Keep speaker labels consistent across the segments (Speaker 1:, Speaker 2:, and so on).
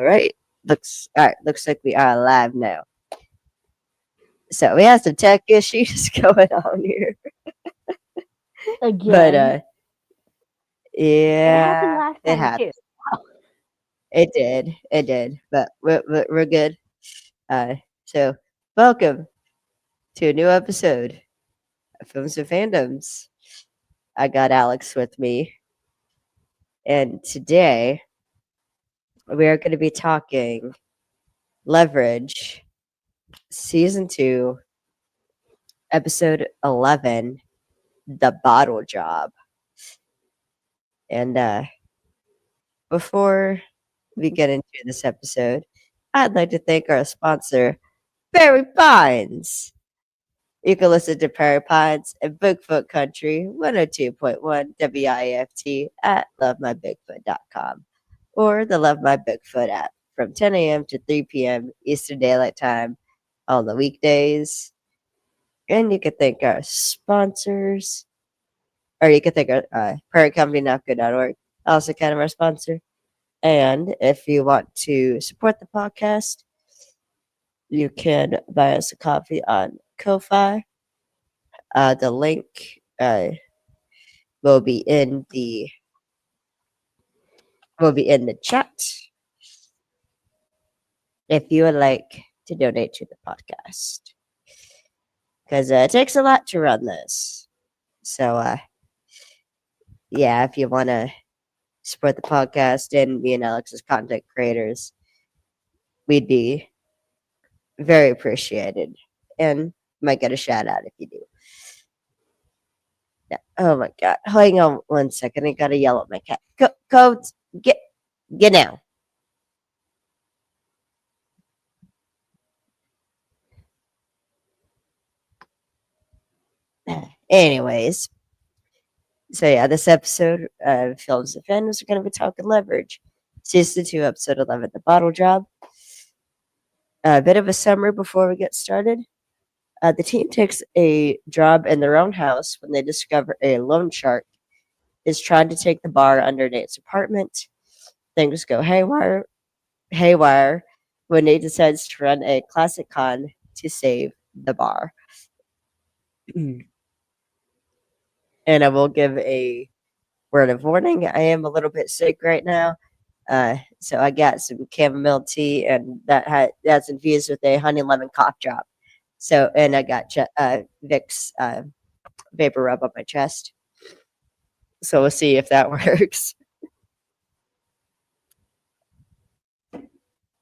Speaker 1: All right. Looks like we are live now. So we have some tech issues going on here, but
Speaker 2: Again. It happened
Speaker 1: yeah,
Speaker 2: last
Speaker 1: it
Speaker 2: time too.
Speaker 1: happened. It did. It did. But we're good. Uh, so welcome to a new episode of Films and Fandoms. I got Alex with me, and today we are going to be talking Leverage, Season 2, Episode 11, The Bottle Job. And before we get into this episode, I'd like to thank our sponsor, Barry Pines. You can listen to Prairie Pines and Bigfoot Country 102.1 WIFT at lovemybigfoot.com or the Love My Bigfoot app from 10 a.m. to 3 p.m. Eastern Daylight Time on the weekdays. And you can thank our sponsors, or you can thank our Prairie Company Napco.org, also kind of our sponsor. And if you want to support the podcast, you can buy us a coffee on Ko-Fi. The link will be in the chat if you would like to donate to the podcast, because it takes a lot to run this. So yeah, if you want to support the podcast and me and Alex's content creators, we'd be very appreciated and might get a shout out if you do. Yeah. Oh my god. Hang on 1 second. I gotta yell at my cat. Go get now. Anyways, so yeah, this episode of Films and Fandoms, we're gonna be talking Leverage. Season 2, episode 11, The Bottle Job. A bit of a summary before we get started. The team takes a job in their own house when they discover a loan shark is trying to take the bar under Nate's apartment. Things go haywire when Nate decides to run a classic con to save the bar. And I will give a word of warning. I am a little bit sick right now. So I got some chamomile tea, and that's infused with a honey lemon cough drop. So, and I got Vicks vapor rub on my chest. So we'll see if that works.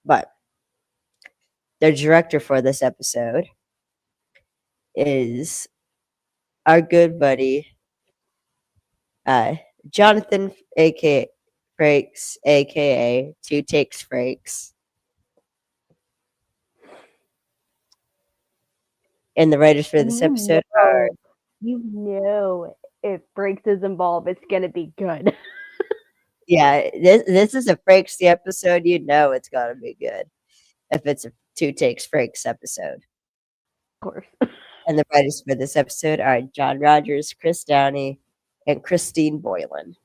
Speaker 1: But the director for this episode is our good buddy, uh, Jonathan, aka Frakes, aka Two Takes Frakes. And the writers for
Speaker 2: And
Speaker 1: this episode are
Speaker 2: you know, if Breaks is involved, it's gonna be good.
Speaker 1: yeah, this is a Frakes the episode. You know it's gonna be good if it's a Two Takes Frakes episode.
Speaker 2: Of course.
Speaker 1: And the writers for this episode are John Rogers, Chris Downey, and Christine Boylan.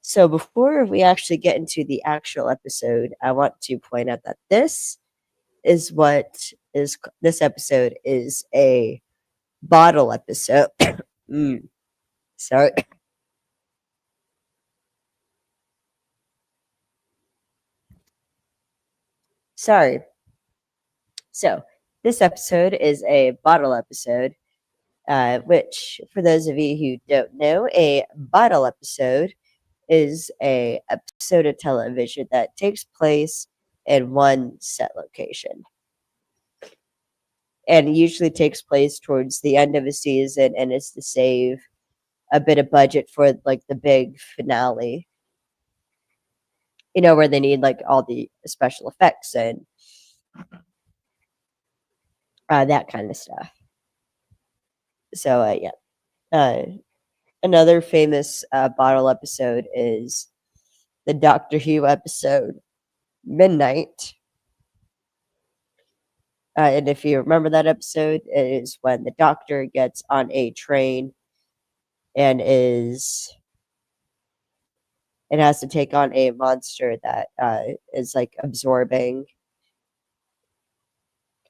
Speaker 1: So before we actually get into the actual episode, I want to point out that this episode is a bottle episode. Sorry. Sorry. So this episode is a bottle episode, which, for those of you who don't know, a bottle episode is a episode of television that takes place in one set location, and usually takes place towards the end of a season, and is to save a bit of budget for like the big finale. You know, where they need like all the special effects and that kind of stuff. So yeah. Another famous bottle episode is the Doctor Who episode Midnight. And if you remember that episode, it is when the Doctor gets on a train and is and has to take on a monster that is like absorbing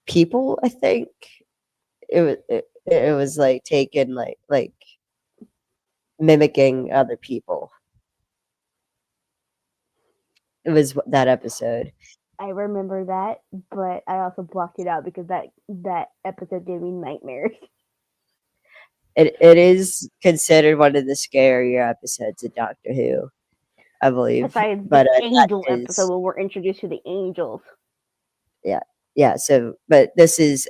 Speaker 1: people. I think it was like taken like mimicking other people. It was that episode.
Speaker 2: I remember that, but I also blocked it out because that episode gave me nightmares.
Speaker 1: It is considered one of the scarier episodes of Doctor Who, I believe.
Speaker 2: Besides the
Speaker 1: But that
Speaker 2: angel episode
Speaker 1: is
Speaker 2: when we're introduced to the angels.
Speaker 1: yeah, yeah. So, but this is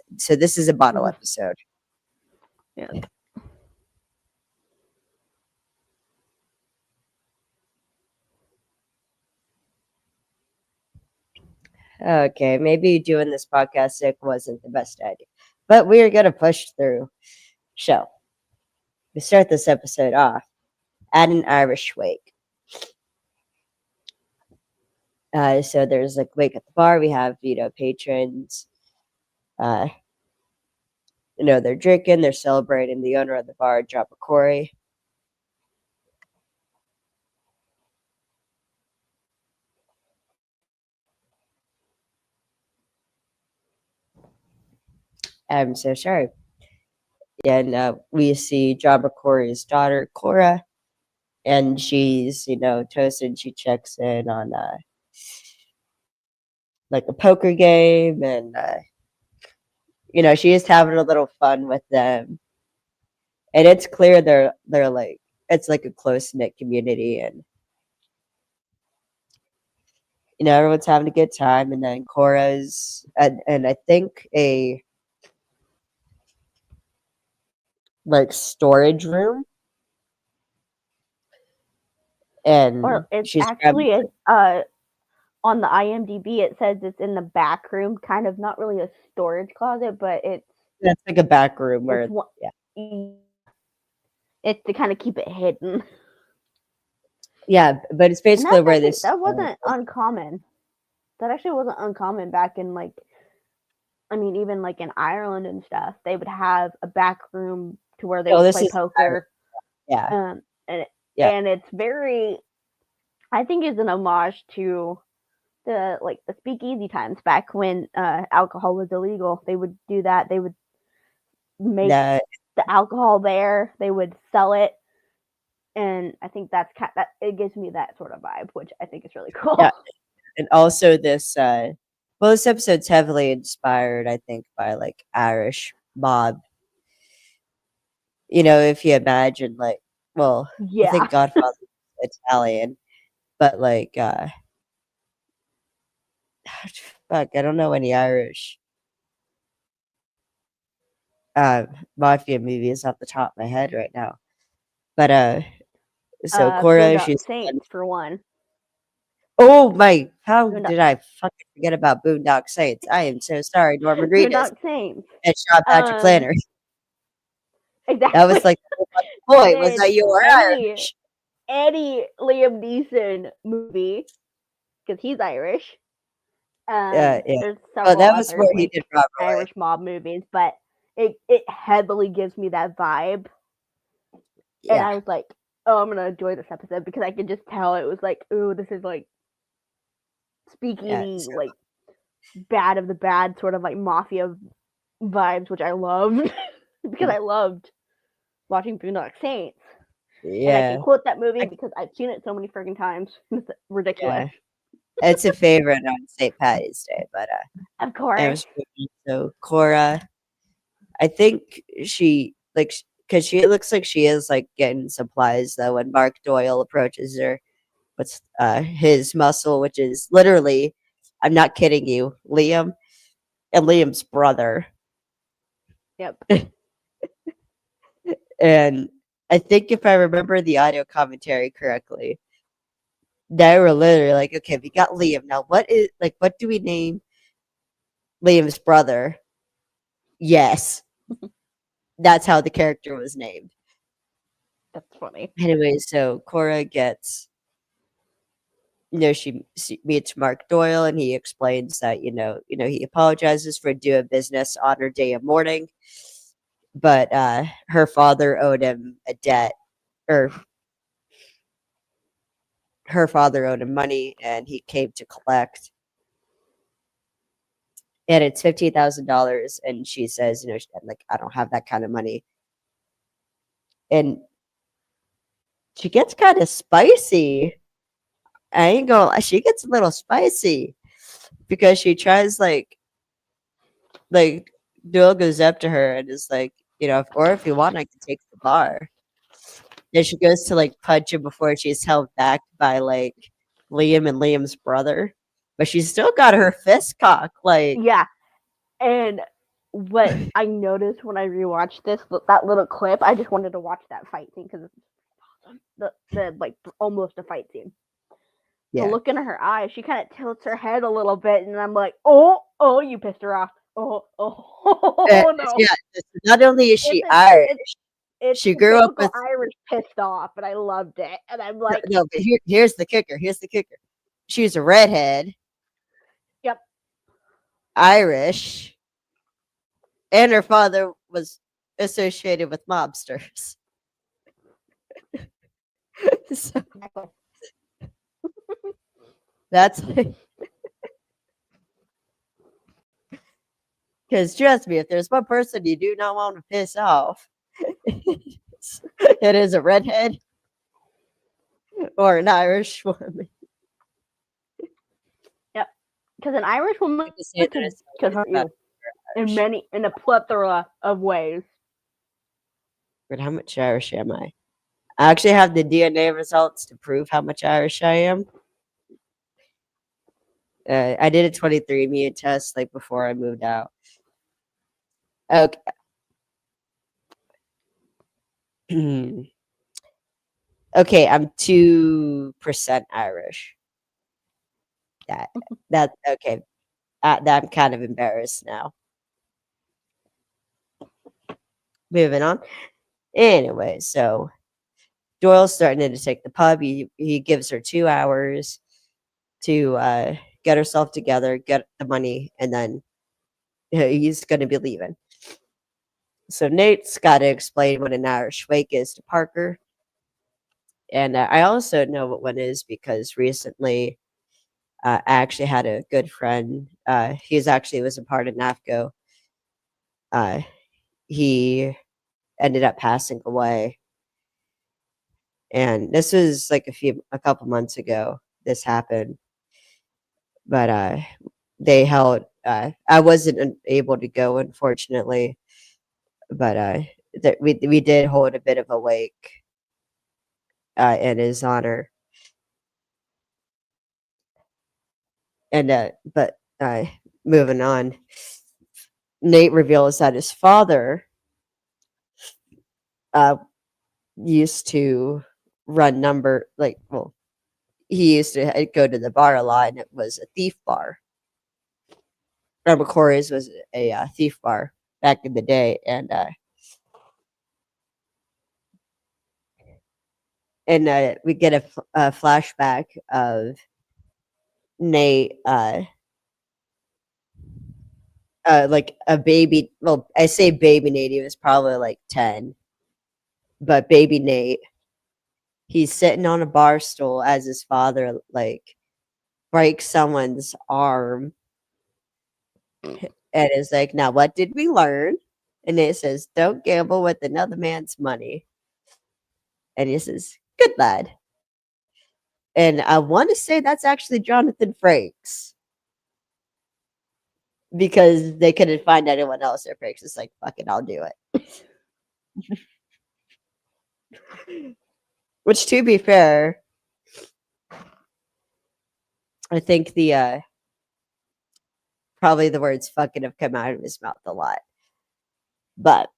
Speaker 1: a bottle
Speaker 2: Mhm.
Speaker 1: episode.
Speaker 2: Yeah.
Speaker 1: Okay, maybe doing this podcast sick wasn't the best idea, but we are gonna push through. So we start this episode off at an Irish wake. So there's like wake at the bar. We have patrons. Uh, they're drinking, they're celebrating. The owner of the bar, drop a Corey. I'm so sorry. And we see Jabba Corey's daughter, Cora, and she's, toasted. She checks in on like a poker game, and she's having a little fun with them. And it's clear they're like it's like a close knit community, and everyone's having a good time. And then Cora's and I think a like storage room, and
Speaker 2: Or it's
Speaker 1: she's grabbing
Speaker 2: actually on the IMDb it says it's in the back room, kind of not really a storage closet, but
Speaker 1: that's like a back room
Speaker 2: it's
Speaker 1: where
Speaker 2: one
Speaker 1: yeah.
Speaker 2: it's to kind of keep it hidden.
Speaker 1: Yeah, but it's
Speaker 2: And
Speaker 1: basically
Speaker 2: that's
Speaker 1: where
Speaker 2: actually
Speaker 1: this
Speaker 2: that wasn't uncommon. That actually wasn't uncommon back in like I mean even like in Ireland and stuff. They would have a back room to where they
Speaker 1: oh,
Speaker 2: would
Speaker 1: this
Speaker 2: play
Speaker 1: is
Speaker 2: poker.
Speaker 1: yeah,
Speaker 2: Um and
Speaker 1: yeah,
Speaker 2: and it's very I think it's an homage to the speakeasy times back when alcohol was illegal. They would do that. They would make
Speaker 1: that
Speaker 2: the alcohol there. They would sell it, and I think that it gives me that sort of vibe, which I think is really cool.
Speaker 1: yeah, and also this well, this episode's heavily inspired, I think, by like Irish mob. If you imagine like, well, I
Speaker 2: Yeah.
Speaker 1: think Godfather Italian, but like fuck, I don't know any Irish uh mafia movies off the top of my head right now. But so Cora,
Speaker 2: Boondock
Speaker 1: she's
Speaker 2: Saints for one.
Speaker 1: oh my, how
Speaker 2: Boondock,
Speaker 1: did I fucking forget about Boondock Saints? I am so sorry, Norman Reedus
Speaker 2: Boondock Saints.
Speaker 1: and Sean Patrick
Speaker 2: Um,
Speaker 1: Flannery. That was
Speaker 2: exactly.
Speaker 1: like the whole
Speaker 2: And
Speaker 1: point was
Speaker 2: then
Speaker 1: that you were
Speaker 2: any
Speaker 1: Irish.
Speaker 2: any Liam Neeson movie because he's Irish.
Speaker 1: Yeah.
Speaker 2: There's
Speaker 1: Well,
Speaker 2: several
Speaker 1: that was
Speaker 2: other
Speaker 1: where he
Speaker 2: like
Speaker 1: did Robert Roy.
Speaker 2: Irish mob movies, but it heavily gives me that vibe. And
Speaker 1: Yeah,
Speaker 2: I was like, oh, I'm gonna enjoy this episode because I could just tell it was like, ooh, this is like
Speaker 1: yeah.
Speaker 2: speakeasy,
Speaker 1: So,
Speaker 2: like bad of the bad sort of like mafia vibes, which I loved because I loved watching Boondock Saints. And I can
Speaker 1: yeah,
Speaker 2: quote that movie
Speaker 1: I,
Speaker 2: because I've seen it so many freaking times. It's ridiculous.
Speaker 1: yeah. It's a favorite on St. Patty's Day, but
Speaker 2: Of
Speaker 1: it
Speaker 2: course.
Speaker 1: was so Cora. I think she like because she looks like she is like getting supplies though when Mark Doyle approaches her with his muscle, which is literally, I'm not kidding you, Liam and Liam's brother.
Speaker 2: Yep.
Speaker 1: And I think if I remember the audio commentary correctly, they were literally like, okay, we got Liam. Now what do we name Liam's brother? Yes. That's how the character was named.
Speaker 2: That's funny.
Speaker 1: Anyway, so Cora gets, she meets Mark Doyle, and he explains that, he apologizes for doing business on her day of mourning, but her father owed him a debt, or her father owed him money and he came to collect. And it's $15,000. And she says, like, I don't have that kind of money. And she gets kind of spicy. I ain't gonna lie, she gets a little spicy because she tries like Doyle goes up to her and is like, or if you want, I can take the bar. And she goes to like punch him before she's held back by like Liam and Liam's brother. But she's still got her fist cocked. Like,
Speaker 2: Yeah, and what I noticed when I rewatched that little clip, I just wanted to watch that fight scene because it's awesome. The like almost a fight scene. The
Speaker 1: yeah.
Speaker 2: look in her eyes, she kind of tilts her head a little bit, and I'm like, oh, you pissed her off. Oh no.
Speaker 1: Yeah. Not only is
Speaker 2: It's
Speaker 1: she
Speaker 2: a,
Speaker 1: Irish,
Speaker 2: it's
Speaker 1: she
Speaker 2: the
Speaker 1: grew up
Speaker 2: typical
Speaker 1: with.
Speaker 2: Irish pissed off, and I loved it. And I'm like,
Speaker 1: No, but here's the kicker. Here's the kicker. She's a redhead,
Speaker 2: yep.
Speaker 1: Irish, and her father was associated with mobsters. So
Speaker 2: Exactly.
Speaker 1: that's because trust me, if there's one person you do not want to piss off, it is a redhead or an Irish woman.
Speaker 2: Yep. Because an Irish woman
Speaker 1: To say that
Speaker 2: could
Speaker 1: it's always
Speaker 2: hurt
Speaker 1: about
Speaker 2: you in a plethora of ways.
Speaker 1: but how much Irish am I? I actually have the DNA results to prove how much Irish I am. I did a 23andMe test like before I moved out. Okay. Okay, I'm 2% Irish. That okay. That I'm kind of embarrassed now. Moving on. Anyway, so Doyle's starting to take the pub. He gives her 2 hours to get herself together, get the money, and then he's going to be leaving. So Nate's got to explain what an Irish wake is to Parker. And I also know what one is because recently I actually had a good friend. He's actually was a part of NAFCO. Uh, he ended up passing away. And this was like a couple months ago. This happened, but they held. I wasn't able to go, unfortunately, but we did hold a bit of a wake in his honor. And but moving on, Nate reveals that his father uh, used to run he used to go to the bar a lot, and it was a thief bar. Corey's was a thief bar back in the day, and we get a flashback of Nate, like a baby. Well, I say baby Nate. He was probably like 10, but baby Nate. He's sitting on a bar stool as his father like breaks someone's arm, and is like, "Now, what did we learn?" And it says, "Don't gamble with another man's money." And he says, "Good lad." And I want to say that's actually Jonathan Frakes because they couldn't find anyone else. Their Frakes is like, "Fuck it, I'll do it." Which, to be fair, I think the probably the words "fucking" have come out of his mouth a lot, but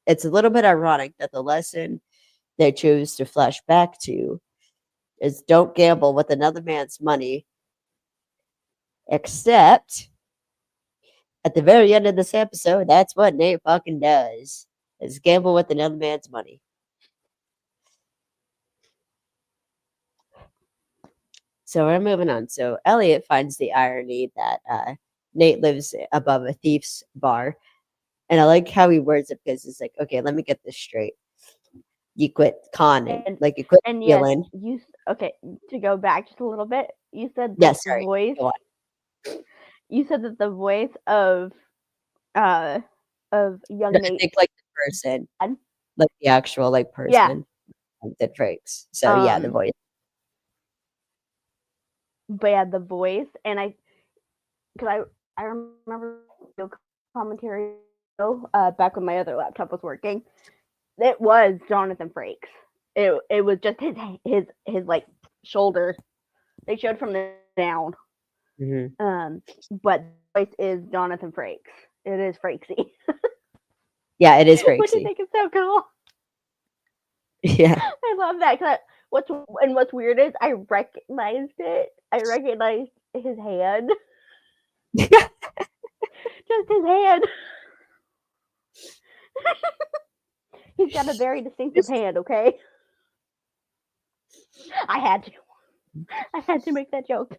Speaker 1: it's a little bit ironic that the lesson they chose to flash back to is don't gamble with another man's money, except at the very end of this episode, that's what Nate fucking does, is gamble with another man's money. So we're moving on. So Elliot finds the irony that Nate lives above a thief's bar. And I like how he words it because it's like, okay, let me get this straight. You quit conning,
Speaker 2: and
Speaker 1: like you quit
Speaker 2: and yes,
Speaker 1: stealing.
Speaker 2: okay, to go back just a little bit, you said that
Speaker 1: Yes,
Speaker 2: the
Speaker 1: sorry.
Speaker 2: voice
Speaker 1: Go on.
Speaker 2: you said that the voice uh of
Speaker 1: No,
Speaker 2: young
Speaker 1: I
Speaker 2: Nate's
Speaker 1: think like the person,
Speaker 2: dad,
Speaker 1: like the actual like
Speaker 2: yeah,
Speaker 1: person that breaks. So yeah, the
Speaker 2: um
Speaker 1: voice.
Speaker 2: but yeah, the voice, and because I remember video commentary back when my other laptop was working. It was Jonathan Frakes. It was just his like shoulder. They showed from the down.
Speaker 1: Hmm.
Speaker 2: But the voice is Jonathan Frakes. It is Frakesy,
Speaker 1: Yeah, it is
Speaker 2: which I
Speaker 1: Frakesy.
Speaker 2: think is so cool.
Speaker 1: Yeah.
Speaker 2: I love that. What's weird is I recognized it. I recognized his hand, just his hand. He's got a very distinctive hand. Okay, I had to. I had to make that joke.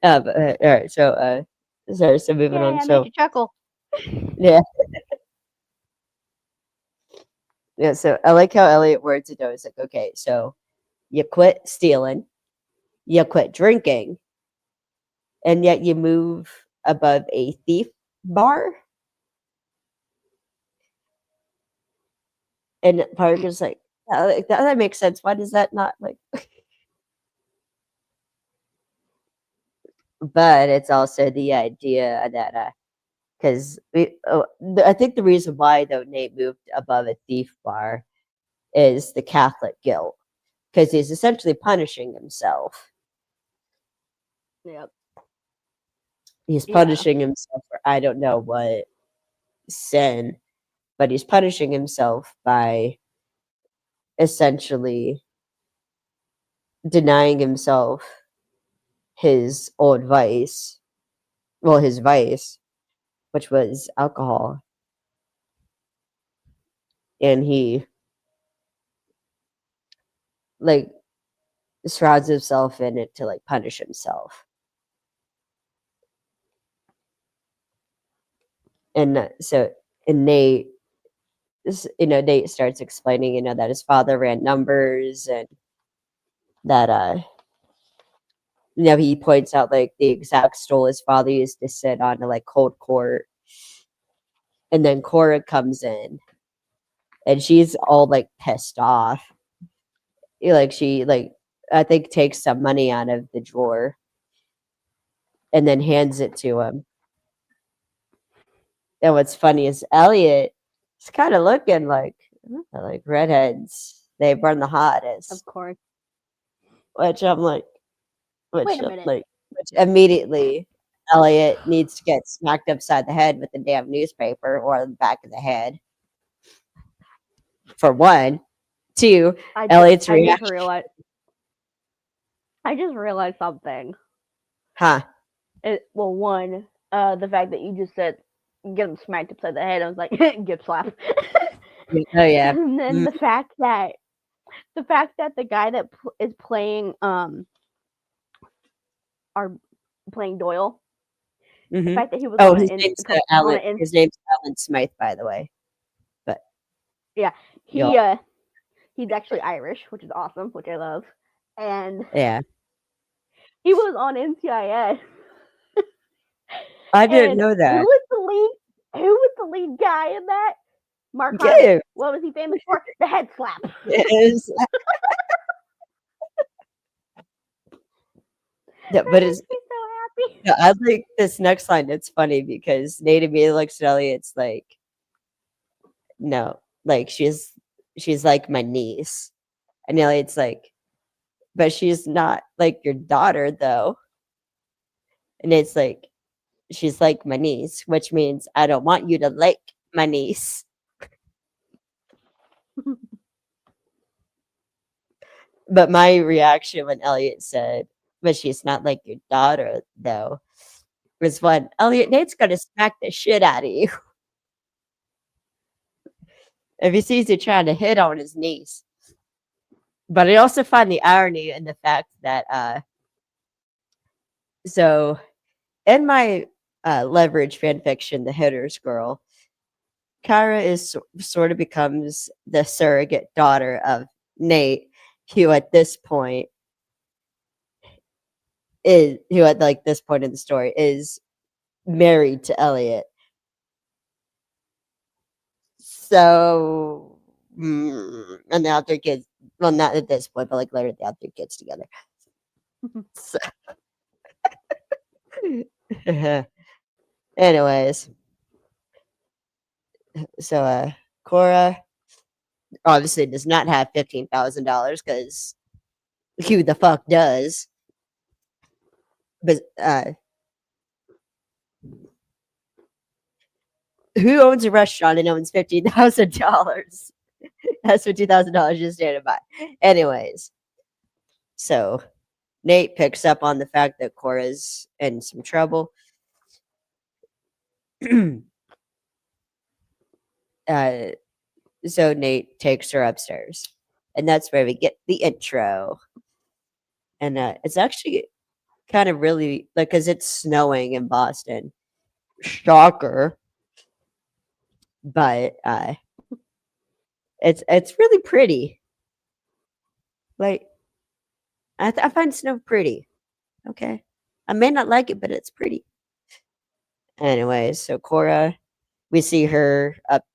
Speaker 1: All right. So sorry. So moving
Speaker 2: Yay!
Speaker 1: on.
Speaker 2: I made
Speaker 1: So
Speaker 2: you chuckle.
Speaker 1: yeah, yeah. So I like how Elliot words it though. It's like, okay, so you quit stealing, you quit drinking, and yet you move above a thief bar. And Parker's like, "Yeah, like, that makes sense. Why does that not like?" But it's also the idea that because I think the reason why though Nate moved above a thief bar is the Catholic guilt because he's essentially punishing himself.
Speaker 2: Yep.
Speaker 1: He's
Speaker 2: Yeah.
Speaker 1: punishing himself for I don't know what sin, but he's punishing himself by essentially denying himself his old vice, well, his vice, which was alcohol, and he like shrouds himself in it to like punish himself. And so, and Nate, Nate starts explaining, that his father ran numbers and that he points out like the exact stool his father used to sit on to like cold court. And then Cora comes in and she's all like pissed off. Like she like I think takes some money out of the drawer and then hands it to him. And what's funny is Elliot is kind of looking like redheads. They burn the
Speaker 2: Of
Speaker 1: hottest.
Speaker 2: course.
Speaker 1: Which I'm like,
Speaker 2: Wait a minute.
Speaker 1: which immediately Elliot needs to get smacked upside the head with the damn newspaper or the back of the head. For one, two, Elliot's
Speaker 2: I just
Speaker 1: reaction,
Speaker 2: realized. I just realized something.
Speaker 1: huh?
Speaker 2: Well, one, the fact that you just said get him smacked upside the head. I was like, gip slap.
Speaker 1: Oh yeah,
Speaker 2: And then
Speaker 1: mm,
Speaker 2: the fact that the guy that is playing are playing Doyle. The
Speaker 1: mm-hmm.
Speaker 2: fact that he was
Speaker 1: Oh,
Speaker 2: on
Speaker 1: Alan. His name's Alan Smythe, by the way. But
Speaker 2: yeah,
Speaker 1: y'all,
Speaker 2: he's actually Irish, which is awesome, which I love. And
Speaker 1: yeah,
Speaker 2: he was on NCIS.
Speaker 1: I didn't
Speaker 2: And
Speaker 1: know
Speaker 2: who
Speaker 1: that.
Speaker 2: was the lead? Who was the lead guy in that? Mark Harmon.
Speaker 1: Give
Speaker 2: What was he famous for? The head slap.
Speaker 1: is yeah,
Speaker 2: That
Speaker 1: but
Speaker 2: makes
Speaker 1: it's
Speaker 2: me so happy.
Speaker 1: yeah, I like this next line. It's funny because Nate immediately looks at Elliot's like, no, like she's like my niece, and Elliot's like, but she's not like your daughter though, and it's like she's like my niece, which means I don't want you to like my niece. But my reaction when Elliot said, but she's not like your daughter though, was when Elliot Nate's gonna smack the shit out of you if he sees you trying to hit on his niece. But I also find the irony in the fact that so in my leverage fan fiction, The Hitter's Girl, Kara is sort of becomes the surrogate daughter of Nate, who at this point who at like this point in the story is married to Elliot. So, and they have their kids. Well, not at this point, but like later they have their kids together. So, anyways, so Cora obviously does not have $15,000 because who the fuck does? But who owns a restaurant and owns $15,000? That's $50,000 just standing by. Anyways, so Nate picks up on the fact that Cora's in some trouble. So Nate takes her upstairs, and that's where we get the intro. And it's actually kind of really like because it's snowing in Boston. Shocker, but it's really pretty. Like I find snow pretty. Okay, I may not like it, but it's pretty. Anyways, so Cora, we see her up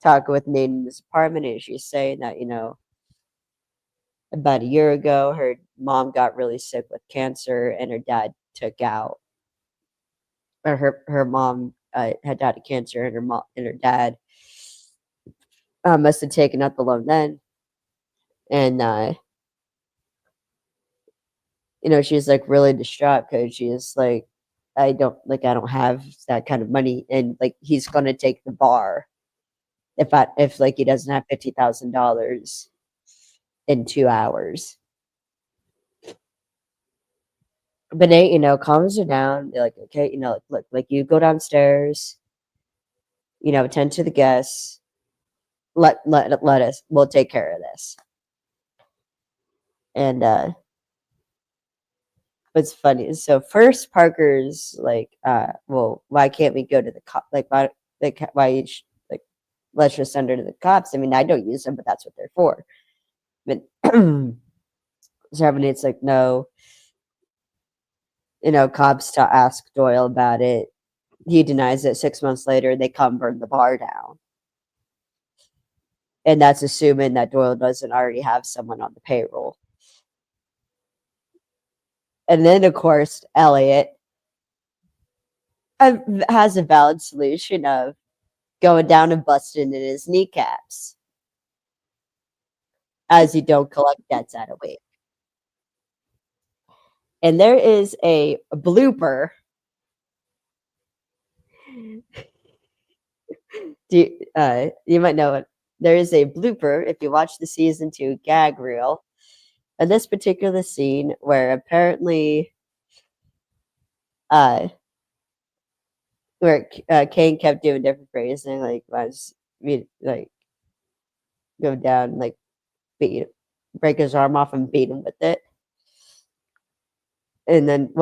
Speaker 1: talking with Nate in his apartment, and she's saying that about a year ago, her mom got really sick with cancer, and her dad took out, or her mom had died of cancer, and her dad must have taken out the loan then, and she's like really distraught because she's like, I don't have that kind of money, and like he's gonna take the bar if like he doesn't have $50,000 in 2 hours. But Nate, calms her down. They're like, okay, look, like you go downstairs, attend to the guests. Let us. We'll take care of this. And what's funny is so first Parker's like, well, why can't we go to the cop? Like, like let's just send her to the cops. I mean, I don't use them, but that's what they're for. But so Nate's like, no. Cops to ask Doyle about it. He denies it. 6 months later, they come burn the bar down. And that's assuming that Doyle doesn't already have someone on the payroll. And then, of course, Elliot has a valid solution of going down and busting in his kneecaps as you don't collect debts at a week. And there is a blooper. You might know it. There is a blooper if you watch the season 2 gag reel. And this particular scene where apparently where Kane kept doing different phrasing, like like go down, like break his arm off and beat him with it. And then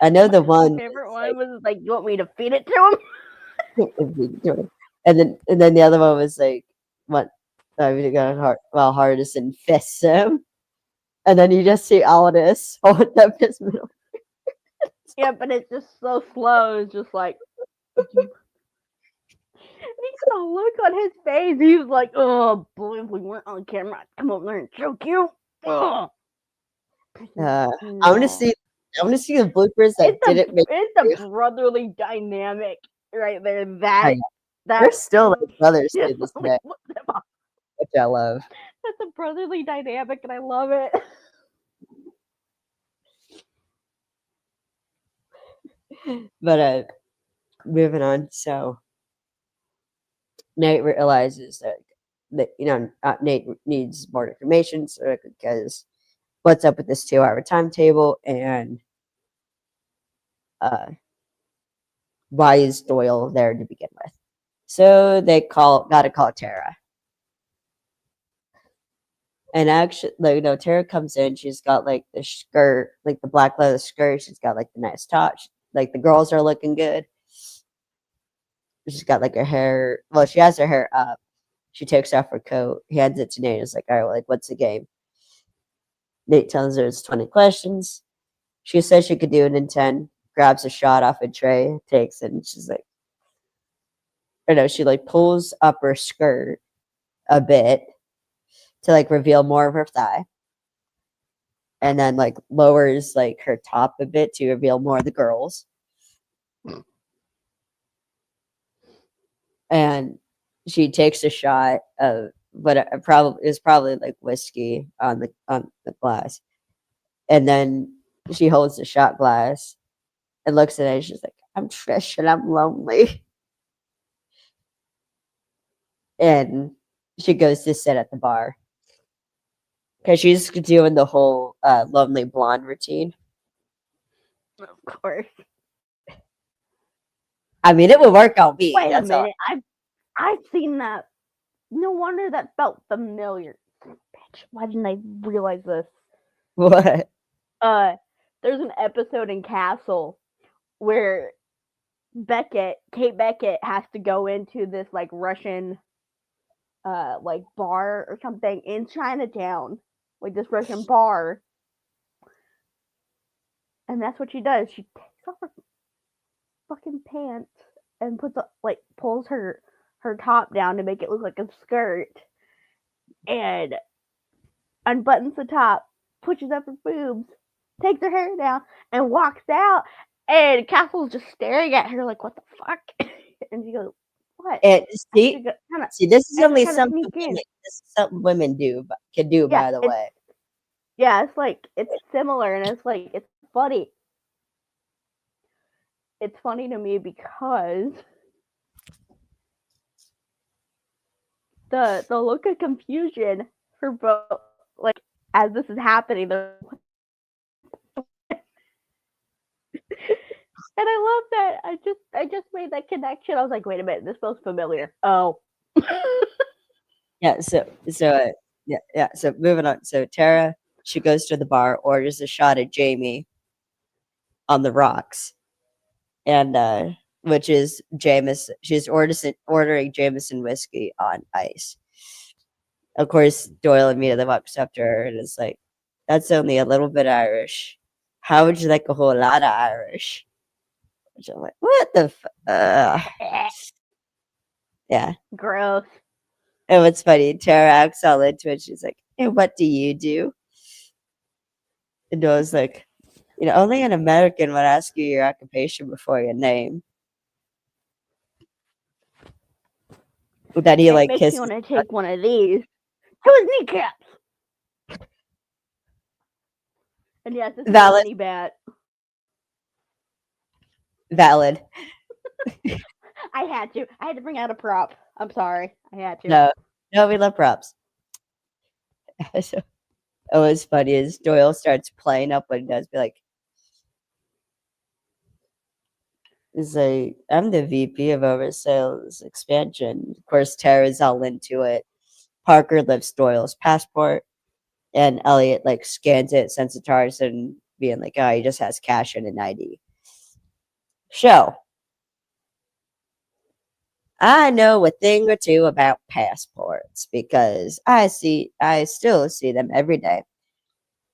Speaker 1: I know the one
Speaker 2: favorite one was like, you want me to feed it to him?
Speaker 1: and then the other one was like, what? Hardison fists him, and then you just see Aldous hold up his middle.
Speaker 2: Yeah, but it's just so slow. It's just like, he's got a look on his face. He's like, oh, boy, if we weren't on camera, I'd come over there and choke you.
Speaker 1: I want to see. I want to see the bloopers that didn't make.
Speaker 2: It's a brotherly dynamic right there.
Speaker 1: They're still like brothers to this day, which I love.
Speaker 2: That's a brotherly dynamic, and I love it.
Speaker 1: But moving on. So Nate realizes that Nate needs more information, so because what's up with this 2-hour timetable and why is Doyle there to begin with? So they gotta call Tara. And actually, Tara comes in. She's got like the skirt, like the black leather skirt. She's got like the nice top. Like the girls are looking good. she's got like her hair. Well, she has her hair up. She takes off her coat, hands it to Nate. It's like, all right, well, like, what's the game? Nate tells her it's 20 questions. She says she could do it in 10. Grabs a shot off a tray, takes it, and she's like, or no, she like pulls up her skirt a bit to like reveal more of her thigh, and then like lowers like her top a bit to reveal more of the girls. And she takes a shot of what probably is probably like whiskey on the glass, and then she holds the shot glass and looks at it. And she's like, "I'm Trish, and I'm lonely." And she goes to sit at the bar because she's doing the whole lonely blonde routine.
Speaker 2: Of course.
Speaker 1: I mean, it would work on me.
Speaker 2: Wait a
Speaker 1: That's all.
Speaker 2: minute. I've seen that. No wonder that felt familiar. Bitch, why didn't I realize this?
Speaker 1: What?
Speaker 2: There's an episode in Castle where Kate Beckett has to go into this like Russian like bar or something in Chinatown. Like this Russian bar. And that's what she does. She takes off her fucking pants and pulls her top down to make it look like a skirt and unbuttons the top, pushes up her boobs, takes her hair down, and walks out. And Castle's just staring at her like, "What the fuck?" And she goes, "What?"
Speaker 1: And
Speaker 2: Kinda,
Speaker 1: see, this is
Speaker 2: I have to
Speaker 1: only
Speaker 2: kind of
Speaker 1: something
Speaker 2: sneak in.
Speaker 1: women. This is something women can do.
Speaker 2: Yeah,
Speaker 1: By the way,
Speaker 2: it's like it's similar, and it's like it's funny. It's funny to me because the look of confusion for both, like as this is happening, they're and I love that. I just made that connection. I was like, wait a minute, this feels familiar. Oh.
Speaker 1: yeah. Yeah. So moving on. So Tara, she goes to the bar, orders a shot of Jamie on the rocks, and which is Jameson. She's ordering Jameson whiskey on ice. Of course, Doyle immediately walks up to her and is like, "That's only a little bit Irish. How would you like a whole lot of Irish?" Which I'm like, "What the? Yeah."
Speaker 2: Gross.
Speaker 1: And what's funny, Tara acts all into it. She's like, "And what do you do?" And Doyle's like, only an American would ask you your occupation before your name. That he
Speaker 2: It
Speaker 1: like
Speaker 2: makes me
Speaker 1: kisses.
Speaker 2: want to take one of these to his kneecaps. And yes, this is a
Speaker 1: Valid,
Speaker 2: mini bat.
Speaker 1: valid.
Speaker 2: I had to. I had to bring out a prop. I'm sorry. I had to.
Speaker 1: No, no, we love props. So, what's funny is Doyle starts playing up what he does. Be like, "Is I'm the VP of Oversales Expansion." Of course, Tara's all into it. Parker lifts Doyle's passport, and Elliot like scans it, sends it to Tarzan, being like, "Oh, he just has cash and an ID." So, I know a thing or two about passports because I still see them every day.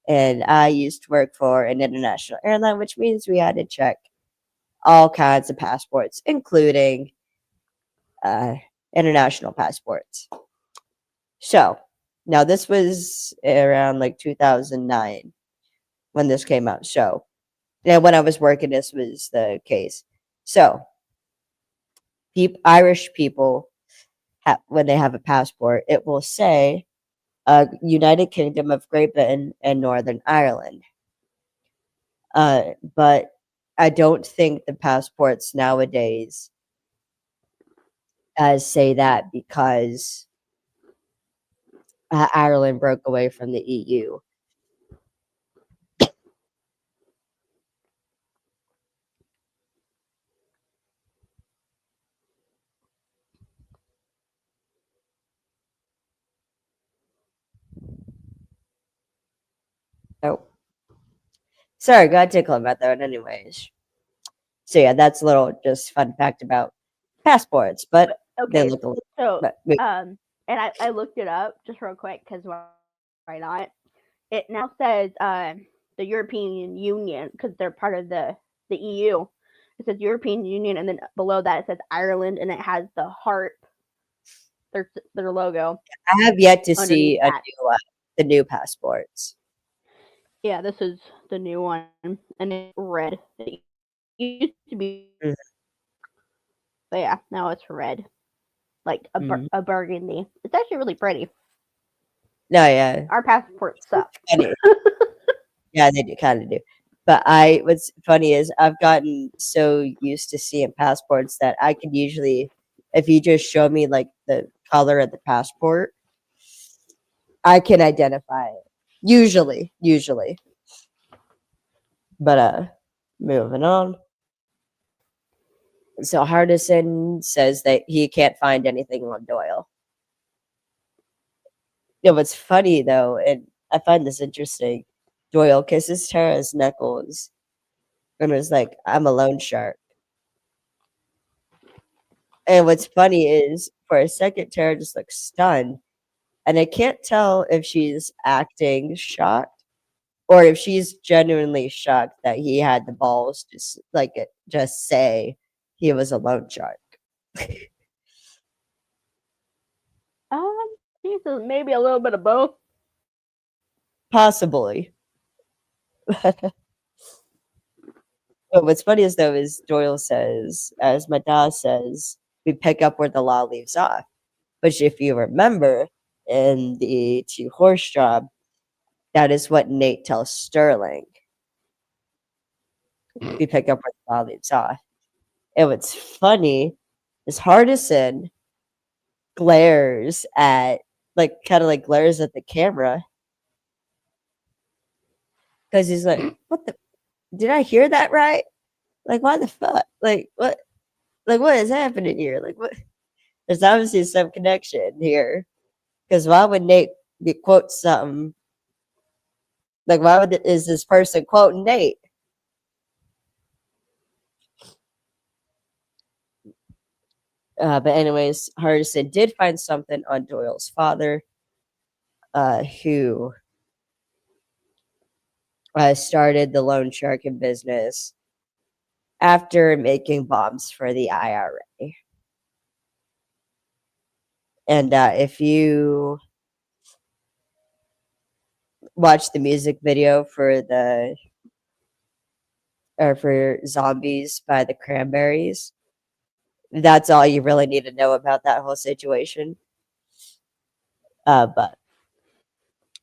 Speaker 1: And I used to work for an international airline, which means we had to check all kinds of passports, including uh, international passports. So now this was around like 2009 when this came out. So yeah, when I was working, this was the case. So Irish people, when they have a passport, it will say United Kingdom of Great Britain and Northern Ireland. But I don't think the passports nowadays say that because Ireland broke away from the EU. Oh, sorry, got tickle about that one anyways. So yeah, that's a little just fun fact about passports, but
Speaker 2: But
Speaker 1: they
Speaker 2: okay,
Speaker 1: look a little.
Speaker 2: so
Speaker 1: But wait,
Speaker 2: and I looked it up just real quick because why not? It now says the European Union because they're part of the EU. It says European Union, and then below that it says Ireland, and it has the heart, their logo
Speaker 1: I have yet to
Speaker 2: underneath
Speaker 1: see
Speaker 2: that.
Speaker 1: the new passports.
Speaker 2: Yeah, this is the new one, and it's red. It used to be blue,
Speaker 1: Mhm,
Speaker 2: but yeah, now it's red, like
Speaker 1: mhm.
Speaker 2: a burgundy. It's actually really pretty.
Speaker 1: No, yeah,
Speaker 2: Our passports suck.
Speaker 1: funny. Yeah, they do kind of do. But what's funny is I've gotten so used to seeing passports that I can usually, if you just show me like the color of the passport, I can identify it. Usually. But moving on. So Hardison says that he can't find anything on Doyle. You know what's funny though, and I find this interesting. Doyle kisses Tara's knuckles and was like, "I'm a loan shark." And what's funny is, for a second, Tara just looks stunned, and I can't tell if she's acting shocked or if she's genuinely shocked that he had the balls to just say he was a loan shark.
Speaker 2: Jesus, maybe a little bit of both.
Speaker 1: Possibly. But what's funny is though is Doyle says, as my dad says, we pick up where the law leaves off. Which, if you remember, in the two horse job, that is what Nate tells Sterling. We pick up where the law leaves off. And what's funny is Hardison glares at, like, kind of like glares at the camera because he's like, "What the? Did I hear that right? Like, why the fuck? Like, what? Like, what is happening here? Like, what?" There's obviously some connection here because why would Nate be quote something like? Why would is this person quoting Nate? But anyways, Hardison did find something on Doyle's father, who started the loan sharking business after making bombs for the IRA. And if you watch the music video for the or for Zombies by the Cranberries, that's all you really need to know about that whole situation. But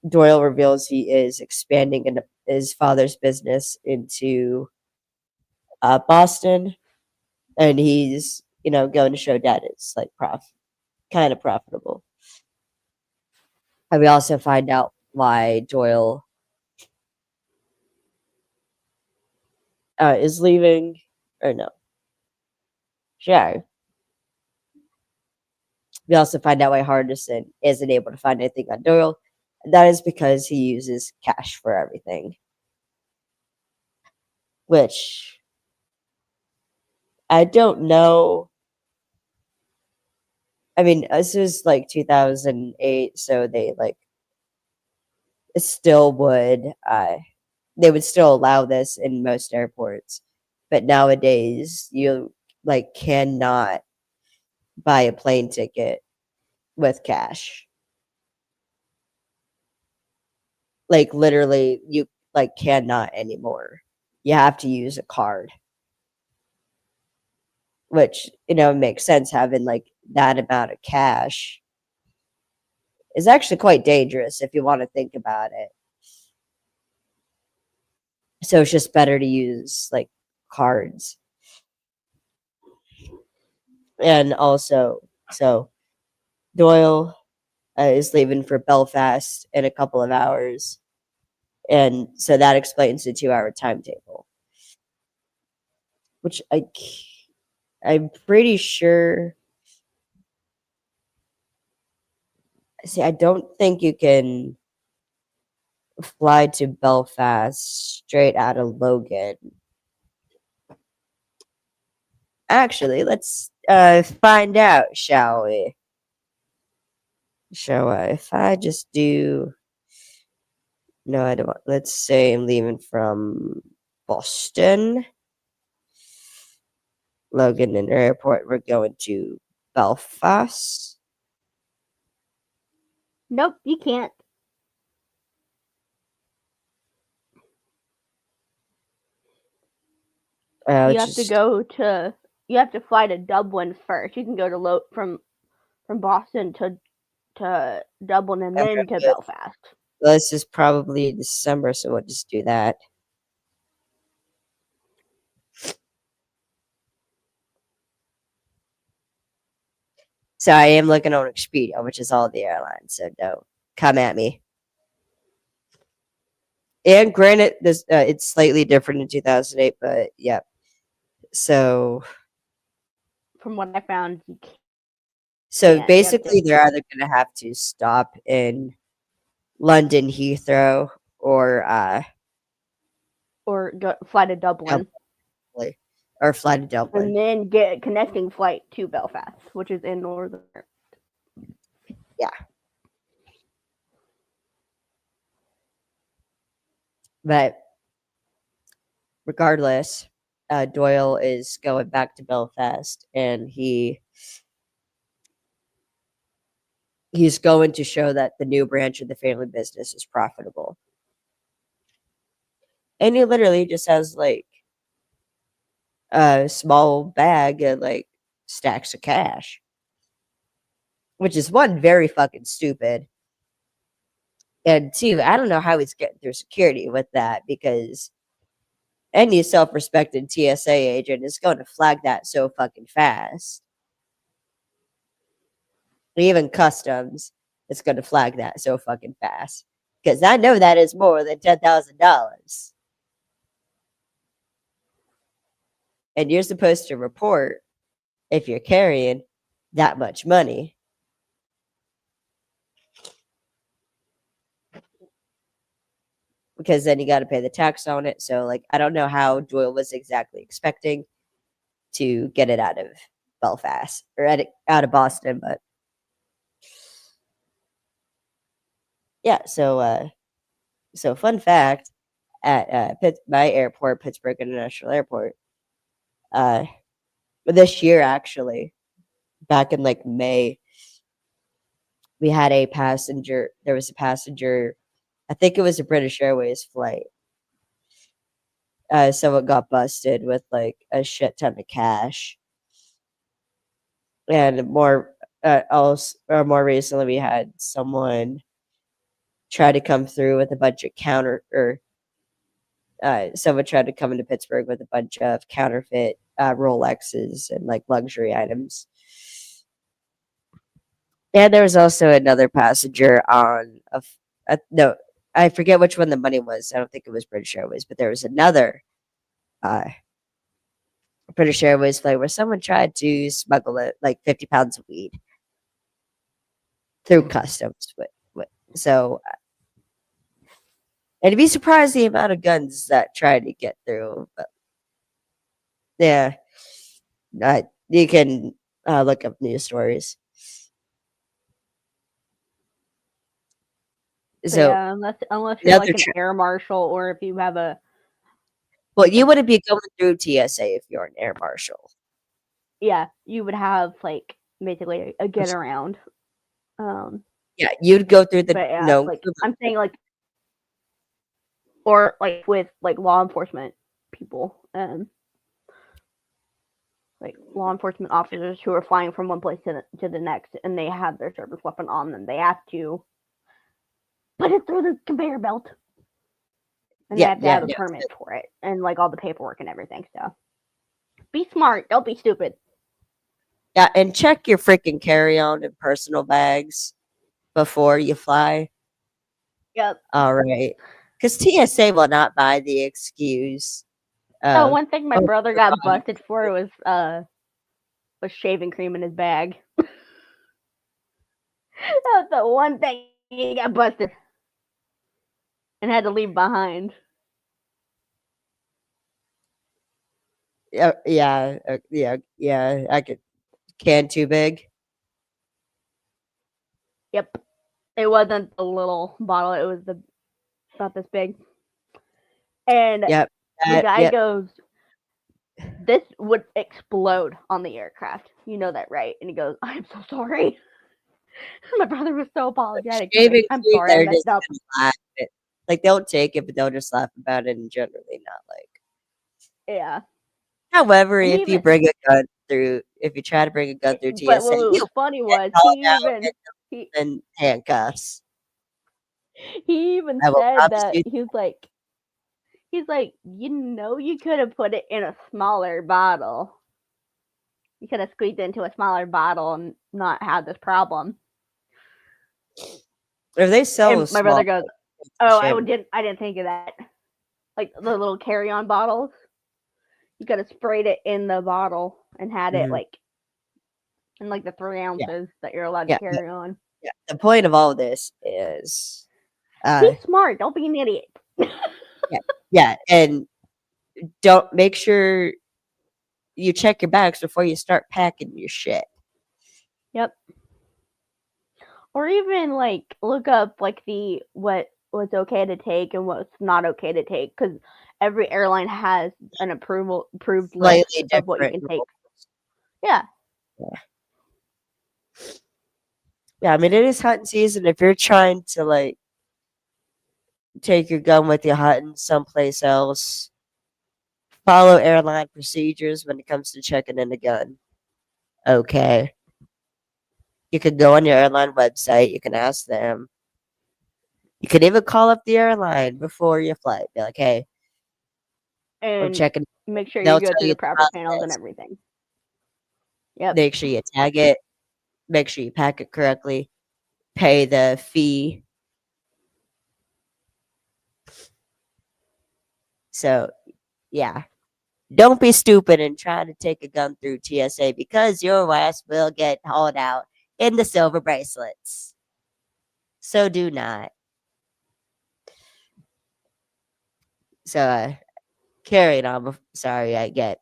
Speaker 1: Doyle reveals he is expanding into his father's business into Boston, and he's going to show dad it's like kind of profitable. And we also find out why Doyle is leaving, or no, sure. We also find out why Hardison isn't able to find anything on Doyle. That is because he uses cash for everything, which I don't know. I mean, this is like 2008, so they like still would they would still allow this in most airports. But nowadays, you like cannot buy a plane ticket with cash. Like literally, you like cannot anymore. You have to use a card, which makes sense. Having like that amount of cash is actually quite dangerous if you want to think about it. So it's just better to use like cards. And also, so Doyle is leaving for Belfast in a couple of hours. And so that explains the 2 hour timetable, which I'm pretty sure. See, I don't think you can fly to Belfast straight out of Logan. Actually, let's find out, shall we? Shall I? If I just do. No, I don't. Let's say I'm leaving from Boston, Logan Airport. We're going to Belfast.
Speaker 2: Nope, you can't. You have to
Speaker 1: Just
Speaker 2: go to. You have to fly to Dublin first. You can go to from Boston to Dublin and then to Belfast.
Speaker 1: this is probably December, so we'll just do that. So I am looking on Expedia, which is all the airlines. So don't come at me. And granted, this it's slightly different in 2008, but yeah. So
Speaker 2: From what I found, you can't.
Speaker 1: so
Speaker 2: You have to
Speaker 1: basically, they're either going to have to stop in London Heathrow or
Speaker 2: or fly to Dublin
Speaker 1: Dublin, or fly to Dublin.
Speaker 2: and then get a connecting flight to Belfast, which is in Northern.
Speaker 1: Yeah. But regardless, Doyle is going back to Belfast, and he's going to show that the new branch of the family business is profitable. And he literally just has like a small bag of like stacks of cash, which is one, very fucking stupid. And two, I don't know how he's getting through security with that, because any self respecting TSA agent is going to flag that so fucking fast. Even customs is going to flag that so fucking fast. Because I know that is more than $10,000. And you're supposed to report if you're carrying that much money. Because then you got to pay the tax on it. So, like, I don't know how Doyle was exactly expecting to get it out of Belfast or out of Boston, but yeah. So fun fact: at my airport, Pittsburgh International Airport, uh, this year actually, back in like May, we had a passenger. There was a passenger. I think it was a British Airways flight. Someone got busted with like a shit ton of cash, and more recently, we had someone try to come through with a bunch of someone tried to come into Pittsburgh with a bunch of counterfeit Rolexes and like luxury items. And there was also another passenger on no, I forget which one the money was. I don't think it was British Airways, but there was another uh, British Airways flight where someone tried to smuggle it like 50 pounds of weed through customs. So, and to be surprised the amount of guns that tried to get through. But yeah, you can look up news stories.
Speaker 2: So
Speaker 1: So
Speaker 2: yeah, unless you're
Speaker 1: another
Speaker 2: like an air marshal or if you have a
Speaker 1: well, you
Speaker 2: like
Speaker 1: wouldn't be going through TSA if you're an air marshal.
Speaker 2: yeah, you would have like basically a get around. Um,
Speaker 1: Yeah, you'd go through the
Speaker 2: but yeah,
Speaker 1: no.
Speaker 2: like I'm saying like or like with like law enforcement people, like law enforcement officers who are flying from one place to the next, and they have their service weapon on them. They have to put it through the conveyor belt, and they
Speaker 1: Yeah,
Speaker 2: have to
Speaker 1: yeah,
Speaker 2: have a
Speaker 1: yeah.
Speaker 2: permit for it, and like all the paperwork and everything. So be smart, don't be stupid.
Speaker 1: Yeah, and check your freaking carry-on and personal bags before you fly.
Speaker 2: Yep.
Speaker 1: All right, because TSA will not buy the excuse
Speaker 2: Oh,
Speaker 1: of
Speaker 2: one thing my
Speaker 1: oh,
Speaker 2: brother got busted for was shaving cream in his bag. That's the one thing he got busted and had to leave behind.
Speaker 1: yeah. I could can too big.
Speaker 2: Yep. It wasn't the little bottle, it was the about this big. And
Speaker 1: Yep.
Speaker 2: the guy
Speaker 1: Yep.
Speaker 2: goes, "This would explode on the aircraft. You know that, right?" And he goes, "I'm so sorry." My brother was so apologetic. He's like,
Speaker 1: Shaving
Speaker 2: "I'm
Speaker 1: cream,
Speaker 2: sorry, I
Speaker 1: they're
Speaker 2: messed
Speaker 1: just
Speaker 2: up."
Speaker 1: gonna laugh at like, they'll take it, but they'll just laugh about it and generally not like
Speaker 2: Yeah.
Speaker 1: however,
Speaker 2: And he
Speaker 1: if you
Speaker 2: even
Speaker 1: bring a gun through if you try to bring a gun through
Speaker 2: but
Speaker 1: TSA,
Speaker 2: what was
Speaker 1: you'll
Speaker 2: funny
Speaker 1: get
Speaker 2: was
Speaker 1: called out
Speaker 2: he
Speaker 1: and handcuffs.
Speaker 2: he even
Speaker 1: I will
Speaker 2: said
Speaker 1: promise
Speaker 2: that
Speaker 1: you
Speaker 2: he's like, "You know you could have put it in a smaller bottle. You could have squeezed it into a smaller bottle and not had this problem."
Speaker 1: if they sell a
Speaker 2: And my
Speaker 1: small
Speaker 2: brother goes,
Speaker 1: it's a
Speaker 2: "Oh,
Speaker 1: shame.
Speaker 2: I didn't think of that. Like the little carry-on bottles, you could have sprayed it in the bottle and had it
Speaker 1: Mhm.
Speaker 2: like in like the three
Speaker 1: Yeah,
Speaker 2: ounces that you're allowed to
Speaker 1: yeah,
Speaker 2: carry on.
Speaker 1: yeah. The point of all this is,
Speaker 2: Be
Speaker 1: uh,
Speaker 2: smart. Don't be an idiot."
Speaker 1: yeah, yeah, and don't make sure you check your bags before you start packing your shit.
Speaker 2: Yep. Or even like look up like the what's okay to take and what's not okay to take because every airline has an approved list
Speaker 1: Slightly
Speaker 2: of what you
Speaker 1: different
Speaker 2: can take.
Speaker 1: rules.
Speaker 2: Yeah.
Speaker 1: Yeah. Yeah, I mean, it is hunting season. If you're trying to, like, take your gun with you hunting someplace else, follow airline procedures when it comes to checking in a gun. Okay. You can go on your airline website, you can ask them. You can even call up the airline before your flight. Be like, "Hey, I'm
Speaker 2: And
Speaker 1: checking."
Speaker 2: make sure you
Speaker 1: They'll
Speaker 2: go
Speaker 1: tell
Speaker 2: through
Speaker 1: you
Speaker 2: the
Speaker 1: the
Speaker 2: proper channels and
Speaker 1: process.
Speaker 2: everything. Yep.
Speaker 1: Make sure you tag it, make sure you pack it correctly, pay the fee. So, yeah. Don't be stupid and try to take a gun through TSA because your ass will get hauled out in the silver bracelets. So do not. So, carrying on. Sorry, I get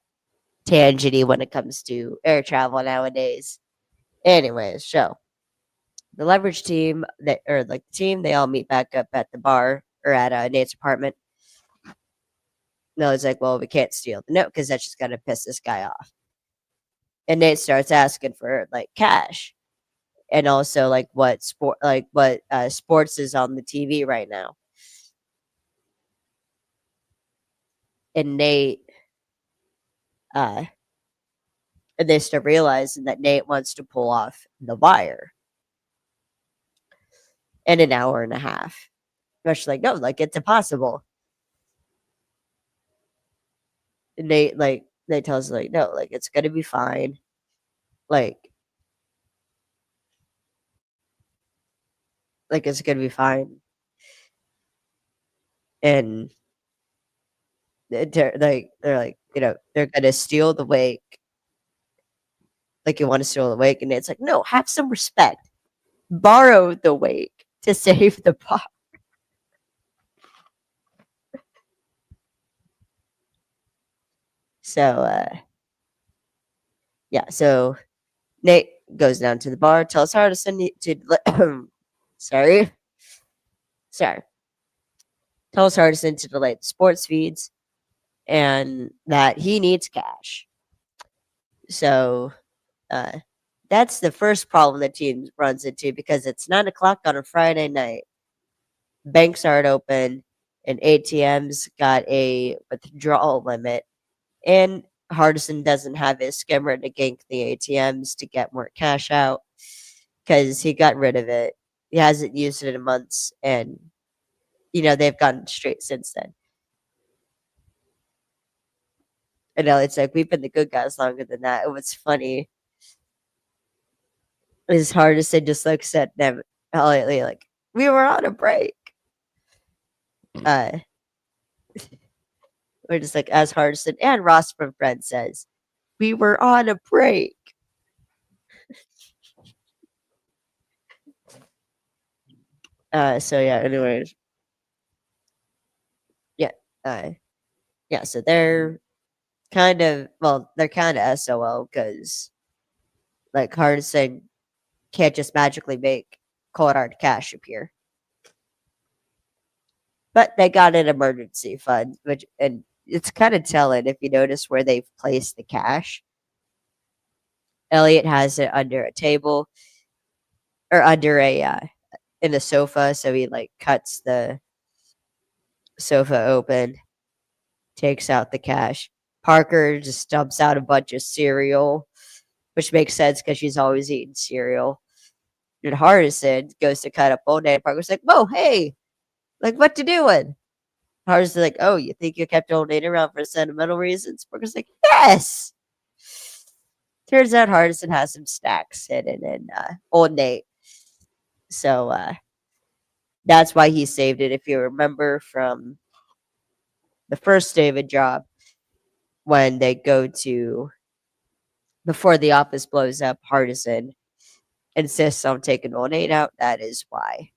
Speaker 1: tangenty when it comes to air travel nowadays. Anyways, so the leverage team that or like the team, they all meet back up at the bar or at Nate's apartment. No, it's like, well, we can't steal the note because that's just gonna piss this guy off. And Nate starts asking for like cash and also like what sports is on the TV right now. And Nate uh and they start realizing that Nate wants to pull off The Wire in an hour and a half. Rush like, no, like it's impossible. And they tell us like, no, like it's gonna be fine. Like it's gonna be fine. And they're like, they're gonna steal the wake. Like you want to steal the wake, and it's like, no, have some respect. Borrow the wake to save the bar. So yeah, so Nate goes down to the bar, tells her to send you to sorry. Sorry. Tells Hardison to delay the sports feeds and that he needs cash. So uh, that's the first problem the team runs into because it's 9 o'clock on a Friday night. Banks aren't open, and ATMs got a withdrawal limit, and Hardison doesn't have his skimmer to gank the ATMs to get more cash out because he got rid of it. He hasn't used it in months, and they've gone straight since then. I know it's like we've been the good guys longer than that. And what's funny is Hardison just looks at them lately like we were on a break. Uh, we're just like as Hardison and Ross from Friends says, we were on a break. So yeah. Anyways, yeah. Uh, yeah. So they're kind of, well, they're kind of SOL because like Hardison can't just magically make cold hard cash appear. But they got an emergency fund, which and it's kind of telling if you notice where they've placed the cash. Elliot has it under a table or under a in the sofa, so he like cuts the sofa open, takes out the cash. Parker just dumps out a bunch of cereal, which makes sense because she's always eating cereal. And Hardison goes to cut up old Nate. Parker's like, "Whoa, hey, like what you doing?" Hardison's like, "Oh, you think you kept old Nate around for sentimental reasons?" Parker's like, "Yes." Turns out Hardison has some stacks hidden in old Nate. So that's why he saved it. If you remember from the first David job, when they go to before the office blows up, Hardison insists on taking old Nate out. That is why.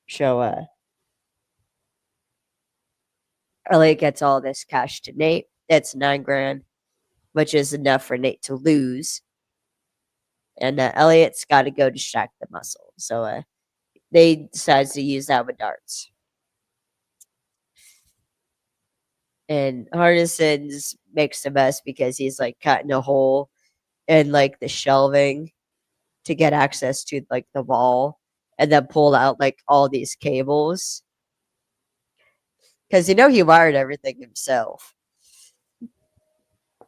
Speaker 1: So Elliot gets all this cash to Nate. That's 9 grand, which is enough for Nate to lose. And Elliot's got to go distract the muscle. So they decides to use that with darts. And Hardison's makes the mess because he's like cutting a hole in like the shelving to get access to like the wall and then pull out like all these cables. Because he wired everything himself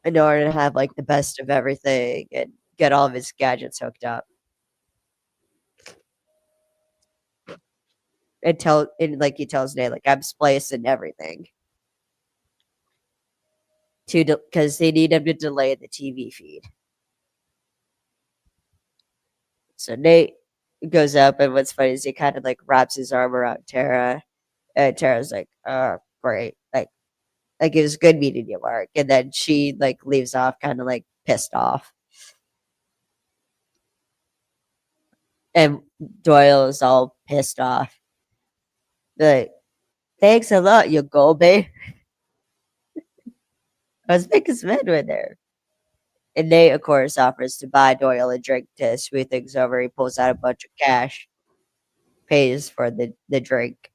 Speaker 1: in order to have like the best of everything and get all of his gadgets hooked up. And like he tells Nate, like I'm splicing everything to because they need him to delay the TV feed. So Nate goes up, and what's funny is he kind of like wraps his arm around Tara, and Tara's like, "Oh, great, like it was good meeting you, Mark." And then she like leaves off, kind of like pissed off, and Doyle is all pissed off. Like, thanks a lot, you Goldie. I was making some headway there. And Nate, of course, offers to buy Doyle a drink to smooth things over. He pulls out a bunch of cash, pays for the drink.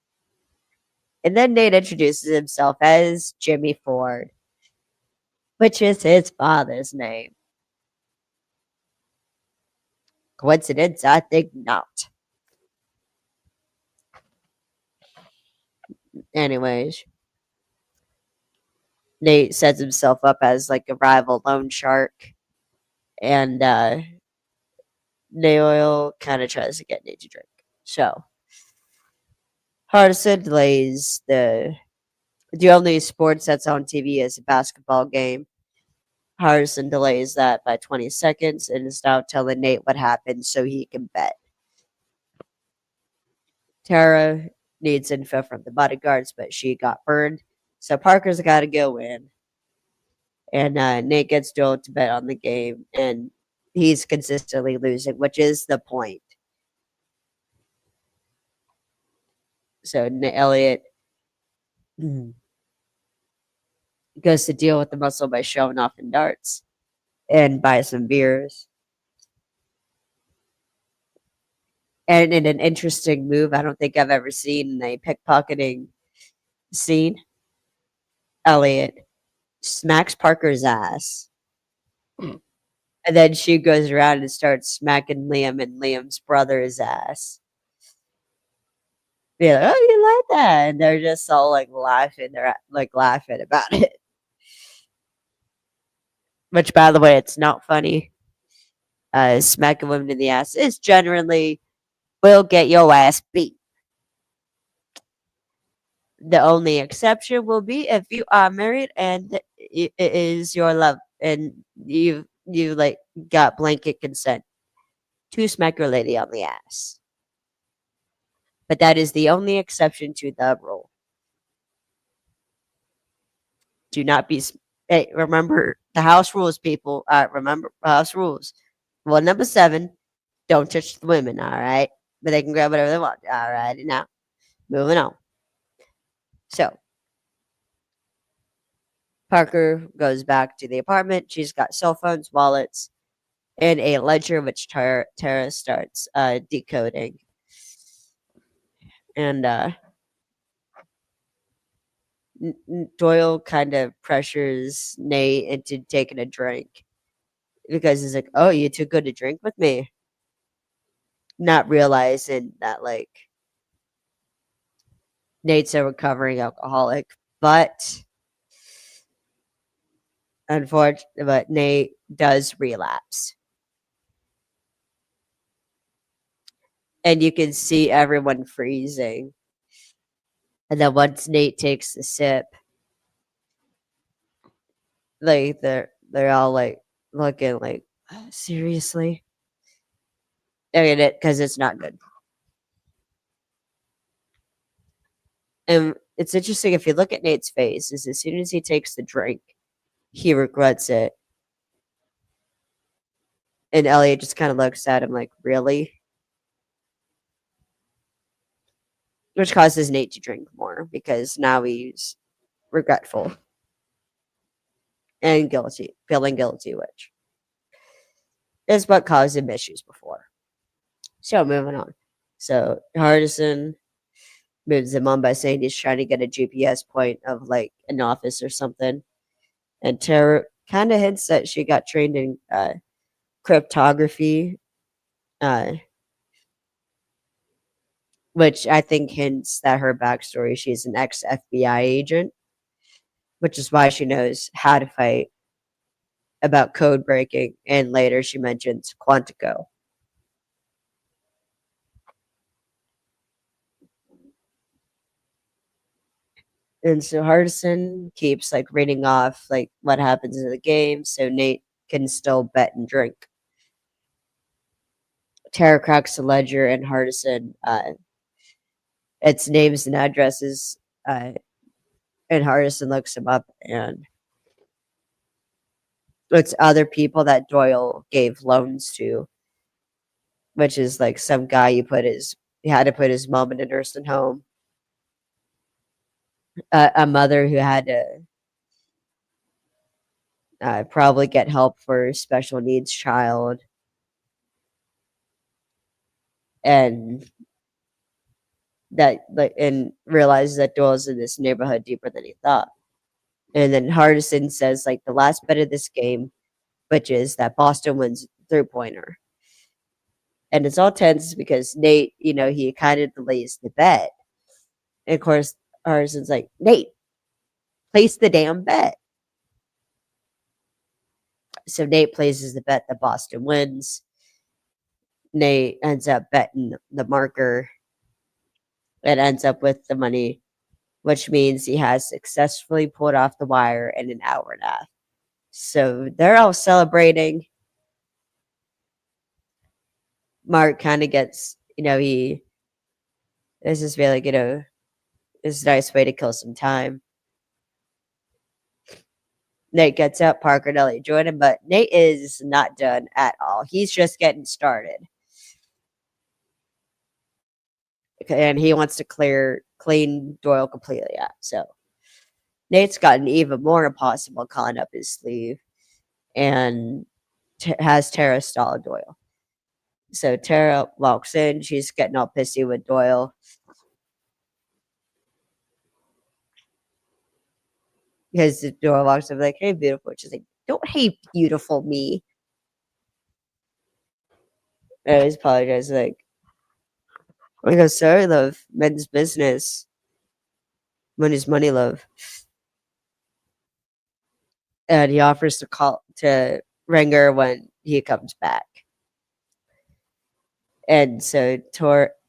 Speaker 1: And then Nate introduces himself as Jimmy Ford, which is his father's name. Coincidence? I think not. Anyways, Nate sets himself up as like a rival loan shark, and Naoil kind of tries to get Nate to drink. So Hardison delays the only sports that's on TV is a basketball game. Hardison delays that by 20 seconds and is now telling Nate what happened so he can bet. Tara needs info from the bodyguards, but she got burned. So Parker's got to go in. And Nate gets Joel to bet on the game, and he's consistently losing, which is the point. So Elliot goes to deal with the muscle by showing off in darts and buy some beers. And in an interesting move, I don't think I've ever seen in a pickpocketing scene, Elliot smacks Parker's ass. And then she goes around and starts smacking Liam and Liam's brother's ass. Be like, "Oh, you like that?" And they're just all like laughing. They're like laughing about it. Which, by the way, it's not funny. Smacking women in the ass is generally will get your ass beat. The only exception will be if you are married and it is your love and you like got blanket consent to smack your lady on the ass. But that is the only exception to the rule. Do not be. Hey, remember the house rules, people. Remember house rules. Rule number 7: don't touch the women. All right, but they can grab whatever they want. All right, now moving on. So Parker goes back to the apartment. She's got cell phones, wallets, and a ledger, which Tara starts decoding. And Doyle kind of pressures Nate into taking a drink because he's like, "Oh, you too good to drink with me," not realizing that like Nate's a recovering alcoholic, but unfortunately, but Nate does relapse, and you can see everyone freezing. And then once Nate takes the sip, like they're all like looking like seriously. I mean it because it's not good. And it's interesting if you look at Nate's face, is as soon as he takes the drink, he regrets it. And Elliot just kind of looks at him like, really? Which causes Nate to drink more because now he's regretful and guilty, feeling guilty, which is what caused him issues before. So moving on. So Hardison moves him on by saying he's trying to get a GPS point of like an office or something. And Tara kind of hints that she got trained in cryptography, uh, which I think hints that her backstory, she's an ex FBI agent, which is why she knows how to fight about code breaking. And later she mentions Quantico. And so Hardison keeps like reading off like what happens in the game so Nate can still bet and drink. Tara cracks the ledger and Hardison its names and addresses and Hardison looks them up and it's other people that Doyle gave loans to, which is like some guy he had to put his mom in a nursing home, a mother who had to probably get help for a special needs child, and that like and realizes that Doyle's in this neighborhood deeper than he thought. And then Hardison says like the last bet of this game, which is that Boston wins 3-pointer. And it's all tense because Nate, he kind of delays the bet. And of course, Hardison's like, Nate, place the damn bet. So Nate places the bet that Boston wins. Nate ends up betting the marker and ends up with the money, which means he has successfully pulled off the wire in an hour and a half. So they're all celebrating. Mark kind of gets, this is really, is a nice way to kill some time. Nate gets up, Parker and Elliot join him, but Nate is not done at all. He's just getting started. And he wants to clean Doyle completely out. So Nate's got an even more impossible con up his sleeve and has Tara stall Doyle. So Tara walks in. She's getting all pissy with Doyle because Doyle walks up like, "Hey, beautiful." She's like, "Don't hate beautiful me." And I always apologize. Like, I go, "Sorry, love. Men's business. Money's money, love." And he offers to call to ring her when he comes back. And so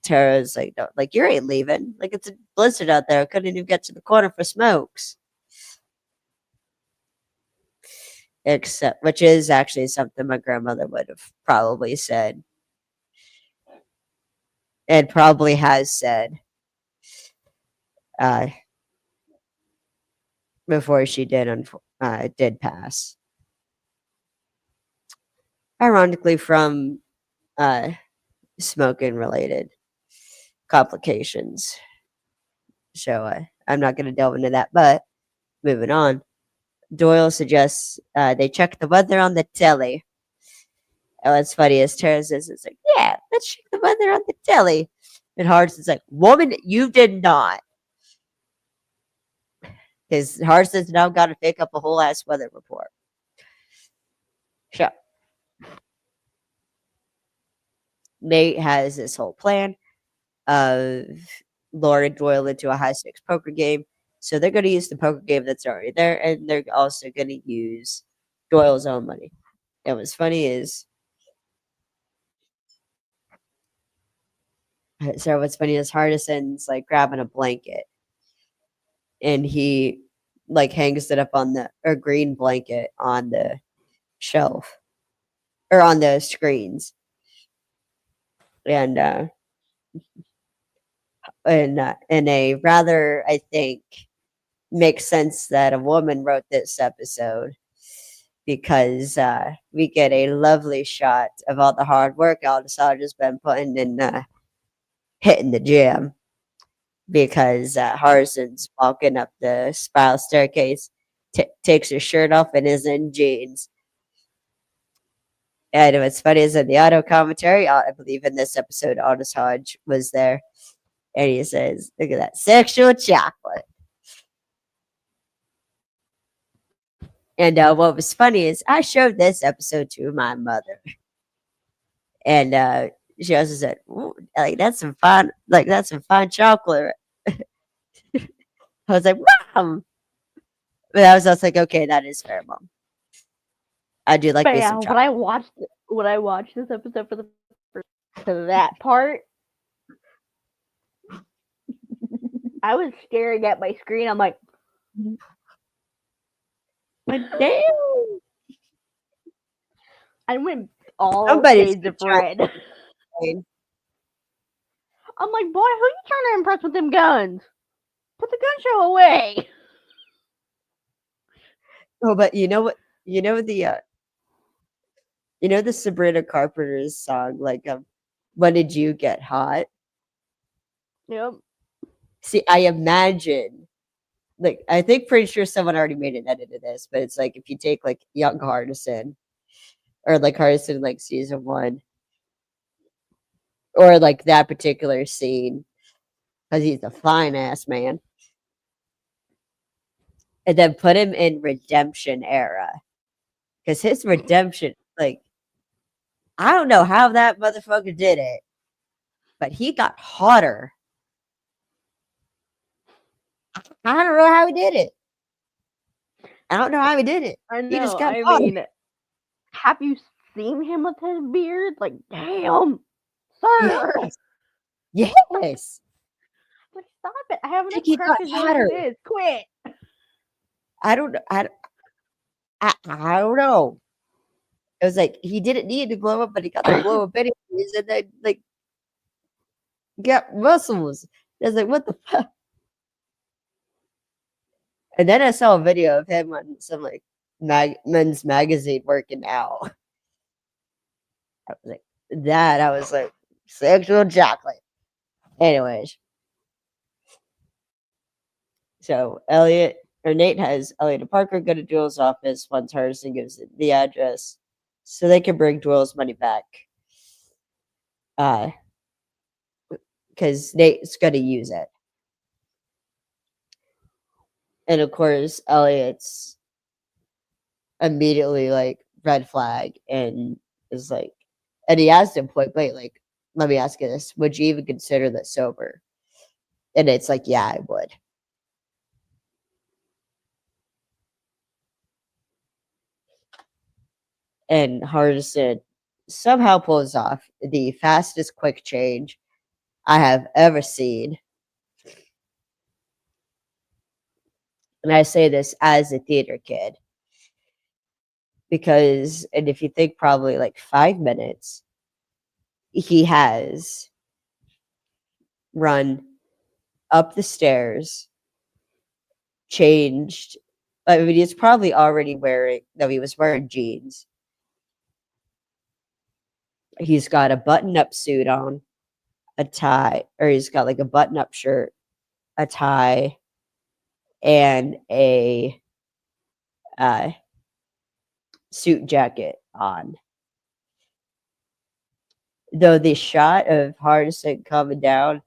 Speaker 1: Tara's like, no, like you ain't leaving. Like it's a blizzard out there. I couldn't even get to the corner for smokes. Except, which is actually something my grandmother would have probably said, and probably has said uh, before she did pass. Ironically, from uh, smoking related complications. So I'm not going to delve into that, but moving on. Doyle suggests they check the weather on the telly. And what's funny is Terrence is it's like, yeah, let's check the weather on the telly. And Hardison's like, woman, you did not. Because Hardison's now got to pick up a whole ass weather report. So Nate has this whole plan of luring Doyle into a high stakes poker game. So they're going to use the poker game that's already there, and they're also going to use Doyle's own money. And what's funny is, Hardison's like grabbing a blanket, and he like hangs it up on the or green blanket on the shelf or on the screens, and in a rather, I think, makes sense that a woman wrote this episode because we get a lovely shot of all the hard work Aldisage has been putting in hitting the gym because Harson's walking up the spiral staircase, takes his shirt off and is in jeans. And what's funny is in the auto commentary, I believe in this episode, Aldous Hodge was there, and he says, "Look at that sexual chocolate." And what was funny is I showed this episode to my mother, and she also said, "Ooh, like that's some fine chocolate." I was like, "Mom," but I was also like, "Okay, that is fair, Mom. I do like
Speaker 2: But
Speaker 1: me
Speaker 2: yeah,
Speaker 1: some chocolate."
Speaker 2: when I watched this episode for the first to that part, I was staring at my screen. I'm like, but damn, I went all
Speaker 1: Somebody's
Speaker 2: shades of red.
Speaker 1: trying.
Speaker 2: I'm like, boy, who you trying to impress with them guns? Put the gun show away.
Speaker 1: Oh, but you know what? You know the Sabrina Carpenter's song, like "When Did You Get Hot?"
Speaker 2: Yep.
Speaker 1: See, I imagine, like, I think pretty sure someone already made an edit of this, but it's like if you take like young Hardison or like Hardison like season one or like that particular scene because he's a fine ass man, and then put him in redemption era because his redemption, like, I don't know how that motherfucker did it, but he got hotter. I don't know how he did it. I don't know how he did it.
Speaker 2: I
Speaker 1: He just
Speaker 2: know.
Speaker 1: got
Speaker 2: I
Speaker 1: hotter.
Speaker 2: mean, have you seen him with his beard? Like, damn, sir.
Speaker 1: Yes.
Speaker 2: Like, stop it. I have enough
Speaker 1: Like he got
Speaker 2: crushes
Speaker 1: hotter.
Speaker 2: as it is. Quit.
Speaker 1: I don't know. I don't know. It was like he didn't need to glow up, but he got the glow up anyways, and then like got muscles. I was like, what the fuck? And then I saw a video of him on some like men's magazine working out. I was like, sexual chocolate. Anyways, so Nate has Elliot and Parker go to Doyle's office once Hardison gives the address so they can bring Doyle's money back. Because Nate's going to use it. And of course, Elliot's immediately like red flag and is like, and he asked him point blank, like, let me ask you this: would you even consider this sober? And it's like, yeah, I would. And Hardison somehow pulls off the fastest quick change I have ever seen. And I say this as a theater kid because, and if you think probably like 5 minutes, he has run up the stairs, changed. I mean, he's probably already wearing, no, he was wearing jeans. He's got a button up suit on, a tie, or he's got like a button up shirt, a tie, and a uh, suit jacket on. Though the shot of Hardison coming down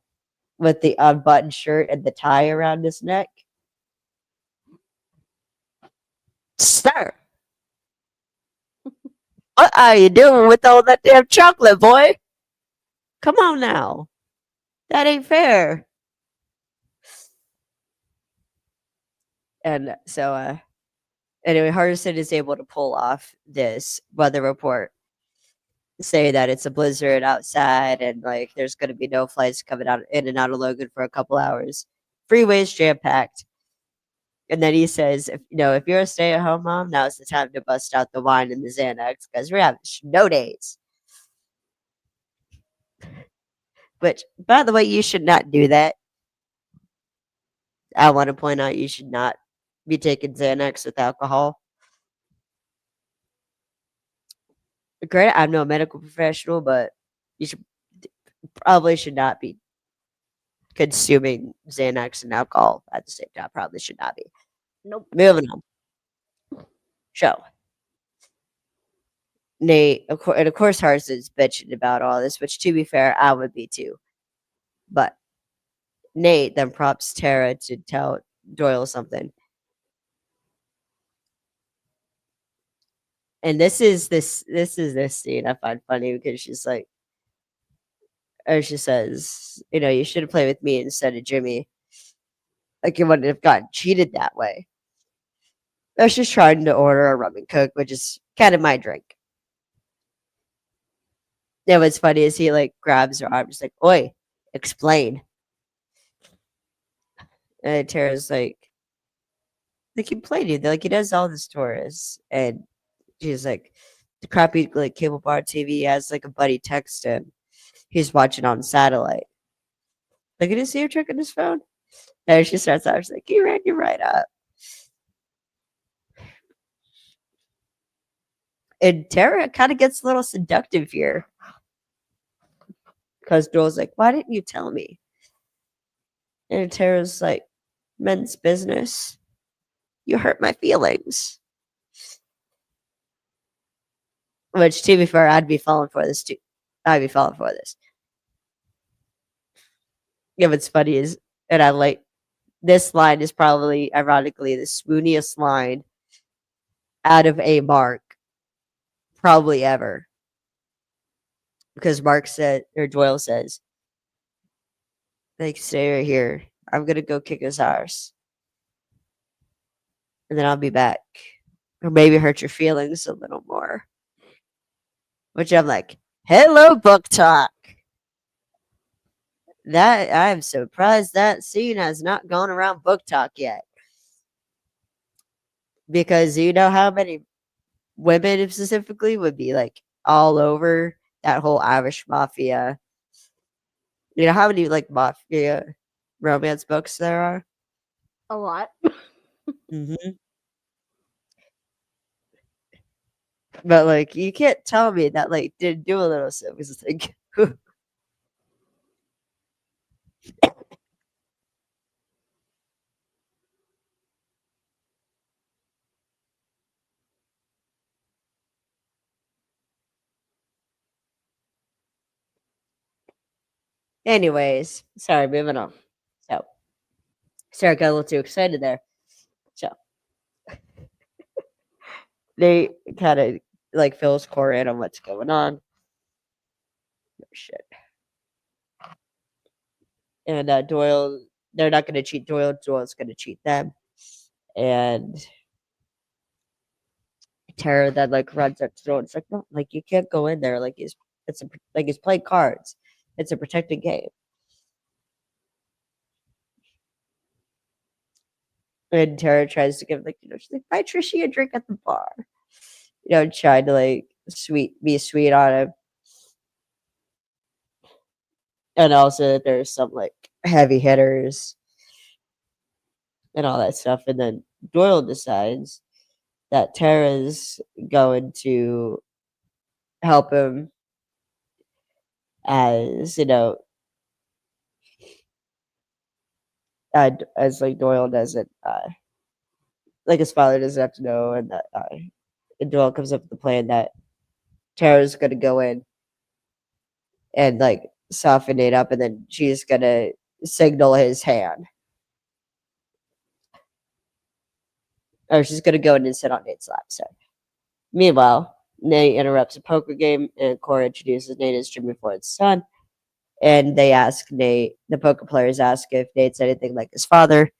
Speaker 1: with the unbuttoned shirt and the tie around his neck. Sir, what are you doing with all that damn chocolate, boy? Come on now. That ain't fair. And so, anyway, Hardison is able to pull off this weather report, say that it's a blizzard outside and like there's going to be no flights coming out in and out of Logan for a couple hours. Freeways jam packed. And then he says, if you're a stay at home mom, now's the time to bust out the wine and the Xanax because we're having snow days. Which, by the way, you should not do that. I want to point out you should not be taking Xanax with alcohol. Granted, I'm no medical professional, but you probably should not be consuming Xanax and alcohol at the same time. Probably should not be.
Speaker 2: Nope.
Speaker 1: Moving on. So, Nate, and of course, Harson's bitching about all this, which to be fair, I would be too. But Nate then prompts Tara to tell Doyle something. And this is this scene I find funny because she's like, or she says, you should have played with me instead of Jimmy. Like you wouldn't have gotten cheated that way. I was just trying to order a rum and coke, which is kind of my drink. And what's funny is he like grabs her arm, just like, "Oi, explain." And Tara's like he played you. Like he does all this tourists, and she's like, the crappy like cable bar TV has like a buddy text him. He's watching on satellite. Like, did you see her checking his phone? And she starts out, she's like, he ran you right up. And Tara kind of gets a little seductive here. Because Joel's like, why didn't you tell me? And Tara's like, men's business. You hurt my feelings. Which, to be fair, I'd be falling for this too. I'd be falling for this. Yeah, what's funny is, and I like, this line is probably, ironically, the swooniest line out of a Mark probably ever. Because Mark said, or Doyle says, like, stay right here. I'm going to go kick his ass. And then I'll be back. Or maybe hurt your feelings a little more. Which I'm like, hello, book talk. That I'm surprised that scene has not gone around book talk yet. Because you know how many women specifically would be like all over that whole Irish mafia. You know how many like mafia romance books there are?
Speaker 2: A lot.
Speaker 1: Mm-hmm. But like, you can't tell me that like didn't do a little so. It's like, anyways, sorry, moving on. So, sorry, got a little too excited there. So, they kind of like fills core in on what's going on. Oh, shit. And Doyle, they're not going to cheat Doyle. Doyle's going to cheat them. And Tara then like runs up to Doyle. It's like, no, like you can't go in there. Like he's playing cards. It's a protected game. And Tara tries to give like she's like, buy Trishy a drink at the bar. Trying to like be sweet on him. And also there's some like heavy hitters and all that stuff. And then Doyle decides that Tara's going to help him as as like Doyle doesn't like his father doesn't have to know, and that and Doyle comes up with the plan that Tara's gonna go in and like soften it up, and then she's gonna signal his hand, or she's gonna go in and sit on Nate's lap. So, meanwhile, Nate interrupts a poker game, and Cora introduces Nate as Jimmy Ford's son. And they ask Nate, the poker players ask if Nate's anything like his father.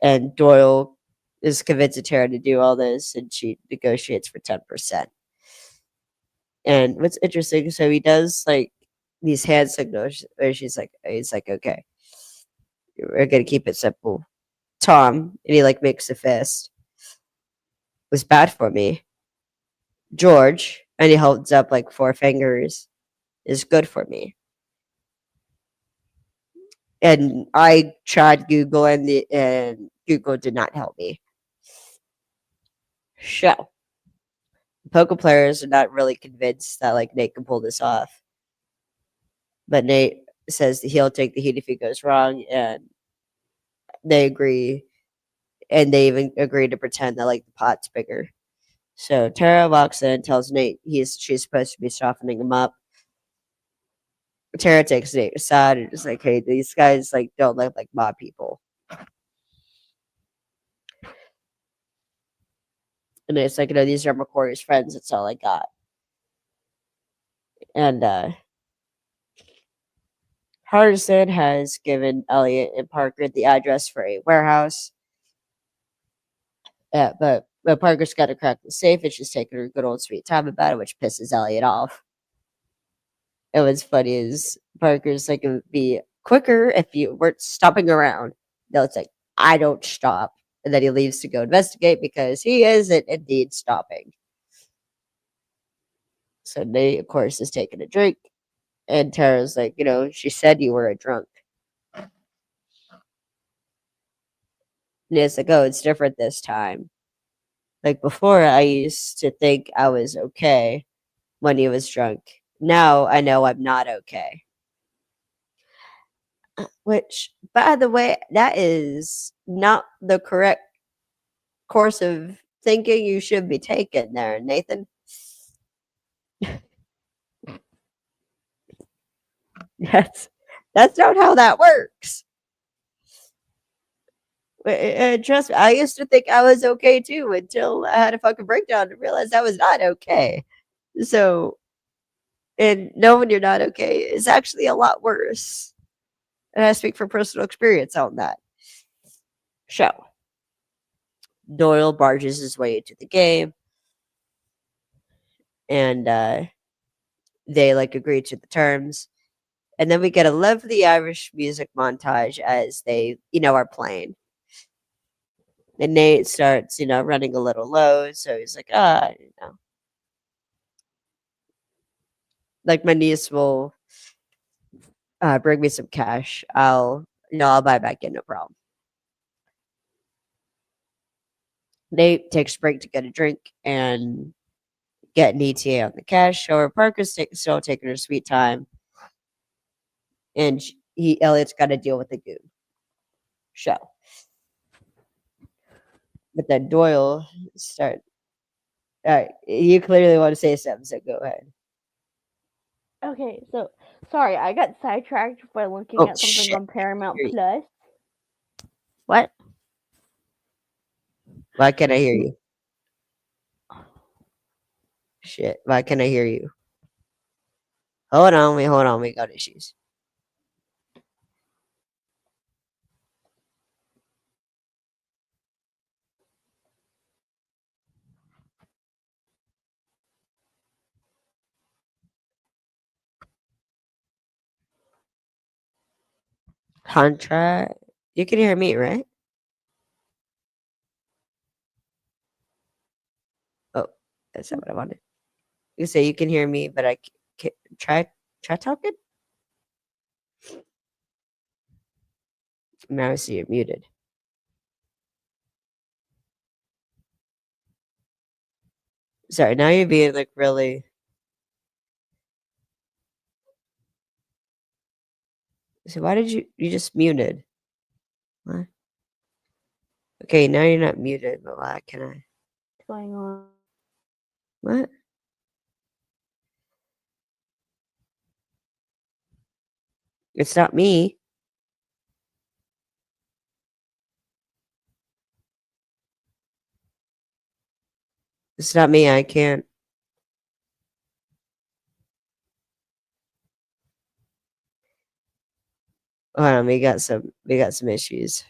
Speaker 1: And Doyle is convincing Tara to do all this, and she negotiates for 10%. And what's interesting, so he does like these hand signals where he's like, okay, we're gonna keep it simple. Tom, and he like makes a fist, was bad for me. George, and he holds up like four fingers, is good for me. And I tried Google, and Google did not help me. So poker players are not really convinced that like Nate can pull this off. But Nate says that he'll take the heat if he goes wrong, and they agree, and they even agree to pretend that like the pot's bigger. So Tara walks in, tells Nate she's supposed to be softening him up. Tara takes Nate aside and is like, "Hey, these guys like don't look like mob people." And it's like, these are McCory's friends. That's all I got. And Hardison has given Elliot and Parker the address for a warehouse. But Parker's got to crack the safe, and she's taking her good old sweet time about it, which pisses Elliot off. And what's funny is Parker's like, it would be quicker if you weren't stopping around. No, it's like, I don't stop. And then he leaves to go investigate because he isn't indeed stopping. So Nate, of course, is taking a drink. And Tara's like, she said you were a drunk. And it's like, oh, it's different this time. Like before, I used to think I was okay when he was drunk. Now I know I'm not okay. Which, by the way, that is not the correct course of thinking you should be taking there, Nathan. That's not how that works. Trust me, I used to think I was okay too until I had a fucking breakdown and realized I was not okay. So, and knowing you're not okay is actually a lot worse. And I speak from personal experience on that. So, Doyle barges his way into the game, and they like agree to the terms. And then we get a lovely Irish music montage as they, are playing. And Nate starts, running a little low. So he's like, like my niece will bring me some cash. I'll buy back in, no problem. Nate takes a break to get a drink and get an ETA on the cash. Or Parker's still taking her sweet time. And Elliot's got to deal with the goon. So. But then Doyle start. All right, you clearly want to say something, so go ahead.
Speaker 2: Okay, so sorry, I got sidetracked by looking at something
Speaker 1: shit.
Speaker 2: on Paramount Plus.
Speaker 1: What? Why can't I hear you? Shit, why can't I hear you? Hold on, we got issues. Contract. You can hear me, right? Oh, that's not what I wanted. You say you can hear me, but I can't. Try talking. Now I see you're muted. Sorry, now you're being like really. So why did you just muted? What? Okay, now you're not muted, but why can I?
Speaker 2: What's going on?
Speaker 1: What? It's not me. It's not me. I can't. Hold on, we got some issues.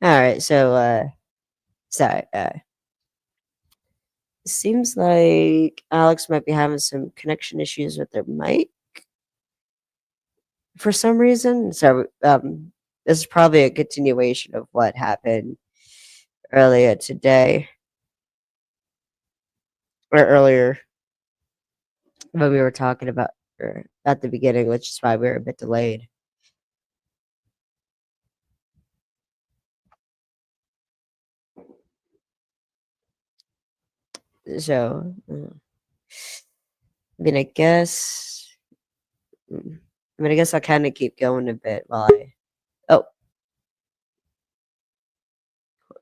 Speaker 1: All right, so sorry. Seems like Alex might be having some connection issues with their mic for some reason. So this is probably a continuation of what happened earlier today or earlier when we were talking about or at the beginning, which is why we were a bit delayed. So, I mean, I guess. I guess I'll kind of keep going a bit while I. Oh,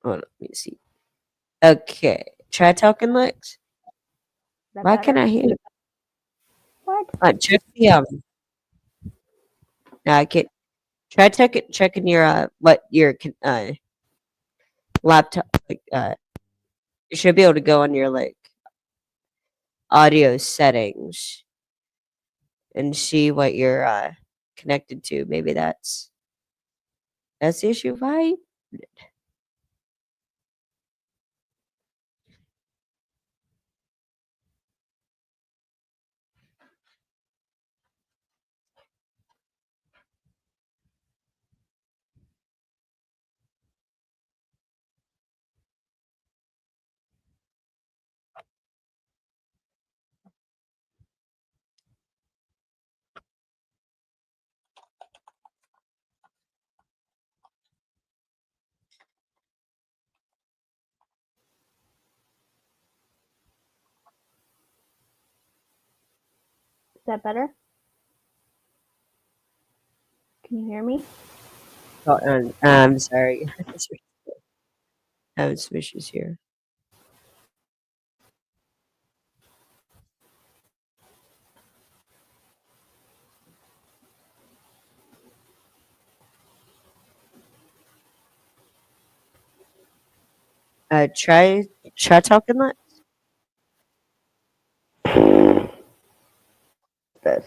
Speaker 1: hold on, let me see. Okay, try talking, Lex.
Speaker 2: Is that
Speaker 1: Why can
Speaker 2: better?
Speaker 1: I hear?
Speaker 2: What?
Speaker 1: Check the No, I can't. Try checking your what your laptop like. You should be able to go on your like audio settings and see what you're connected to. Maybe that's the issue. Why?
Speaker 2: Is that better? Can you hear me?
Speaker 1: Oh, I'm sorry. Having some issues here. Try talking that.
Speaker 2: This.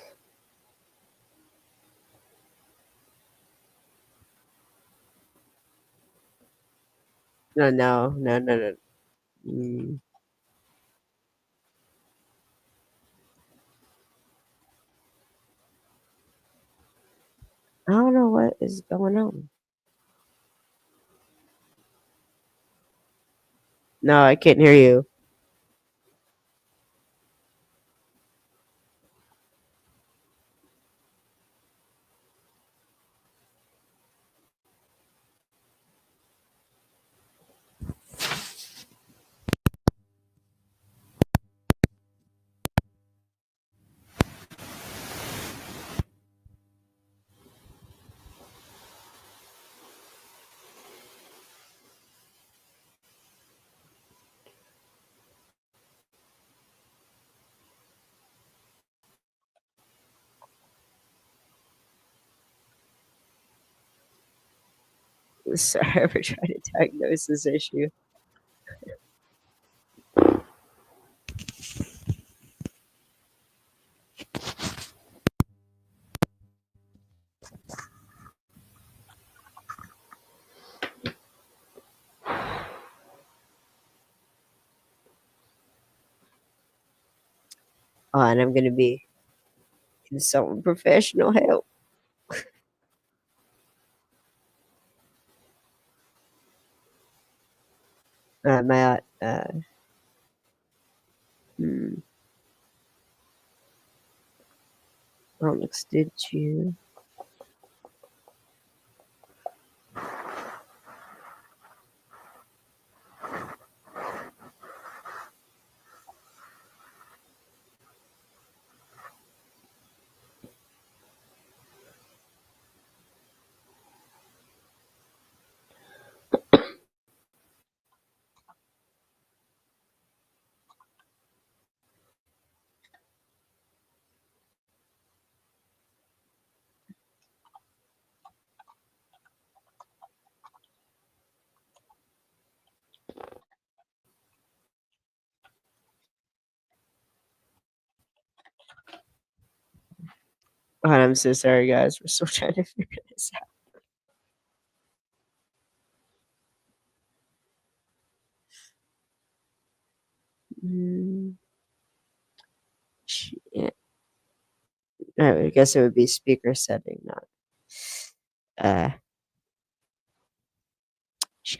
Speaker 1: No. Mm, I don't know what is going on. No, I can't hear you. Sorry for trying to diagnose this issue. Oh, and I'm gonna be consulting professional help. Matt. Hmm. Alex, did you? Oh, I'm so sorry, guys. We're still trying to figure this out. Mm, shit. I guess it would be speaker setting, not. Uh,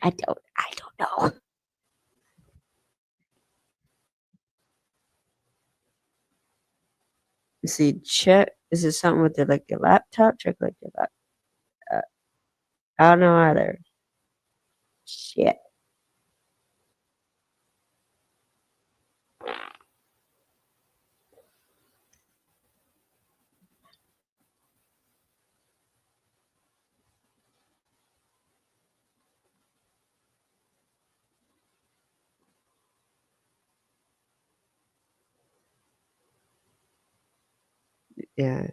Speaker 1: I don't know. See, check. Is it something with like your laptop? Check like your laptop. I don't know either. Shit. Yeah.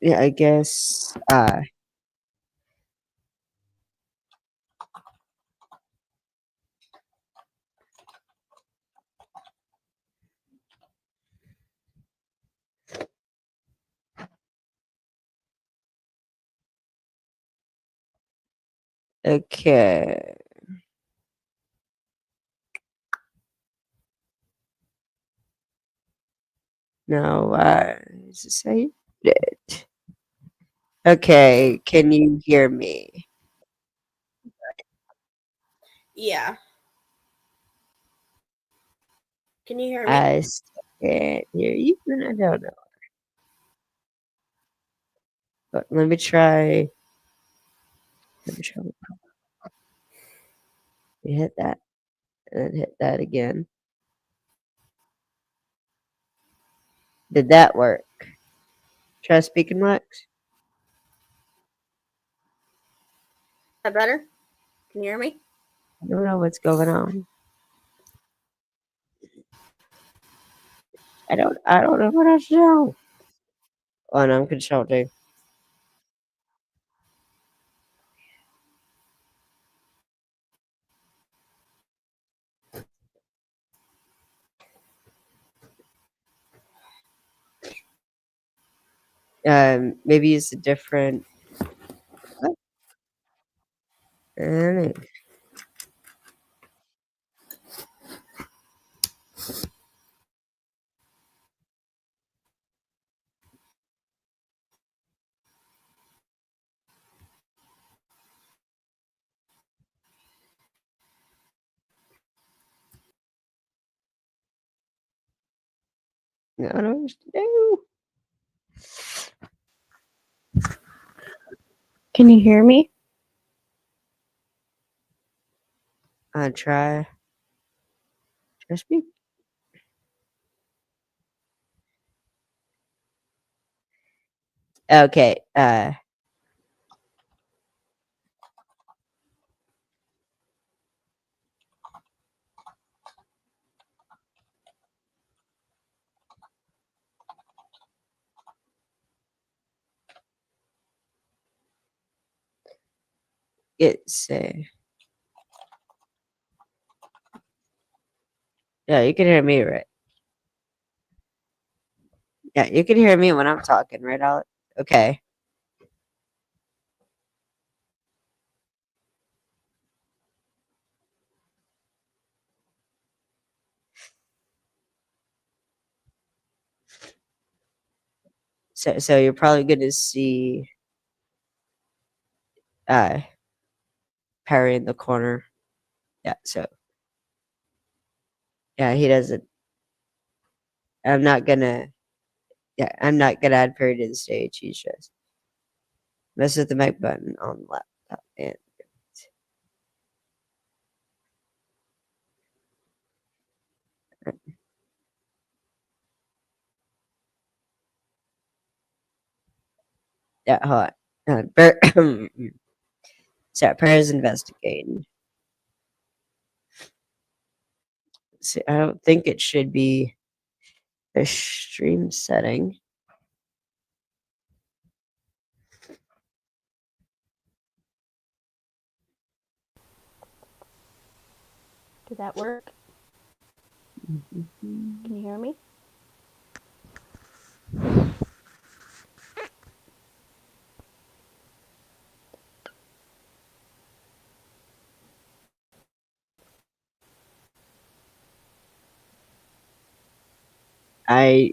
Speaker 1: Yeah, I guess. Okay. Now, is this how you did it? Okay. Can you hear me?
Speaker 2: Yeah. Can you hear me?
Speaker 1: I still can't hear you, and I don't know. But let me try. Let me try. You hit that, and then hit that again. Did that work? Try speaking Lex.
Speaker 2: Is that better? Can you hear me?
Speaker 1: I don't know what's going on. I don't know what I should do. Oh, and I'm consulting. Maybe it's a different. I don't know what to do.
Speaker 2: Can you hear me?
Speaker 1: Try. Try speak. Okay. It's yeah. You can hear me, right? Yeah, you can hear me when I'm talking, right, Alex? Okay. So you're probably gonna see uh Perry in the corner. Yeah. So Yeah, he doesn't. I'm not gonna. Yeah, I'm not gonna add Perry to the stage. He's just mess with the mic button on the laptop and yeah, hold on. Sorry, Perry's investigating. See, I don't think it should be a stream setting.
Speaker 2: Did that work? Can you hear me?
Speaker 1: I'm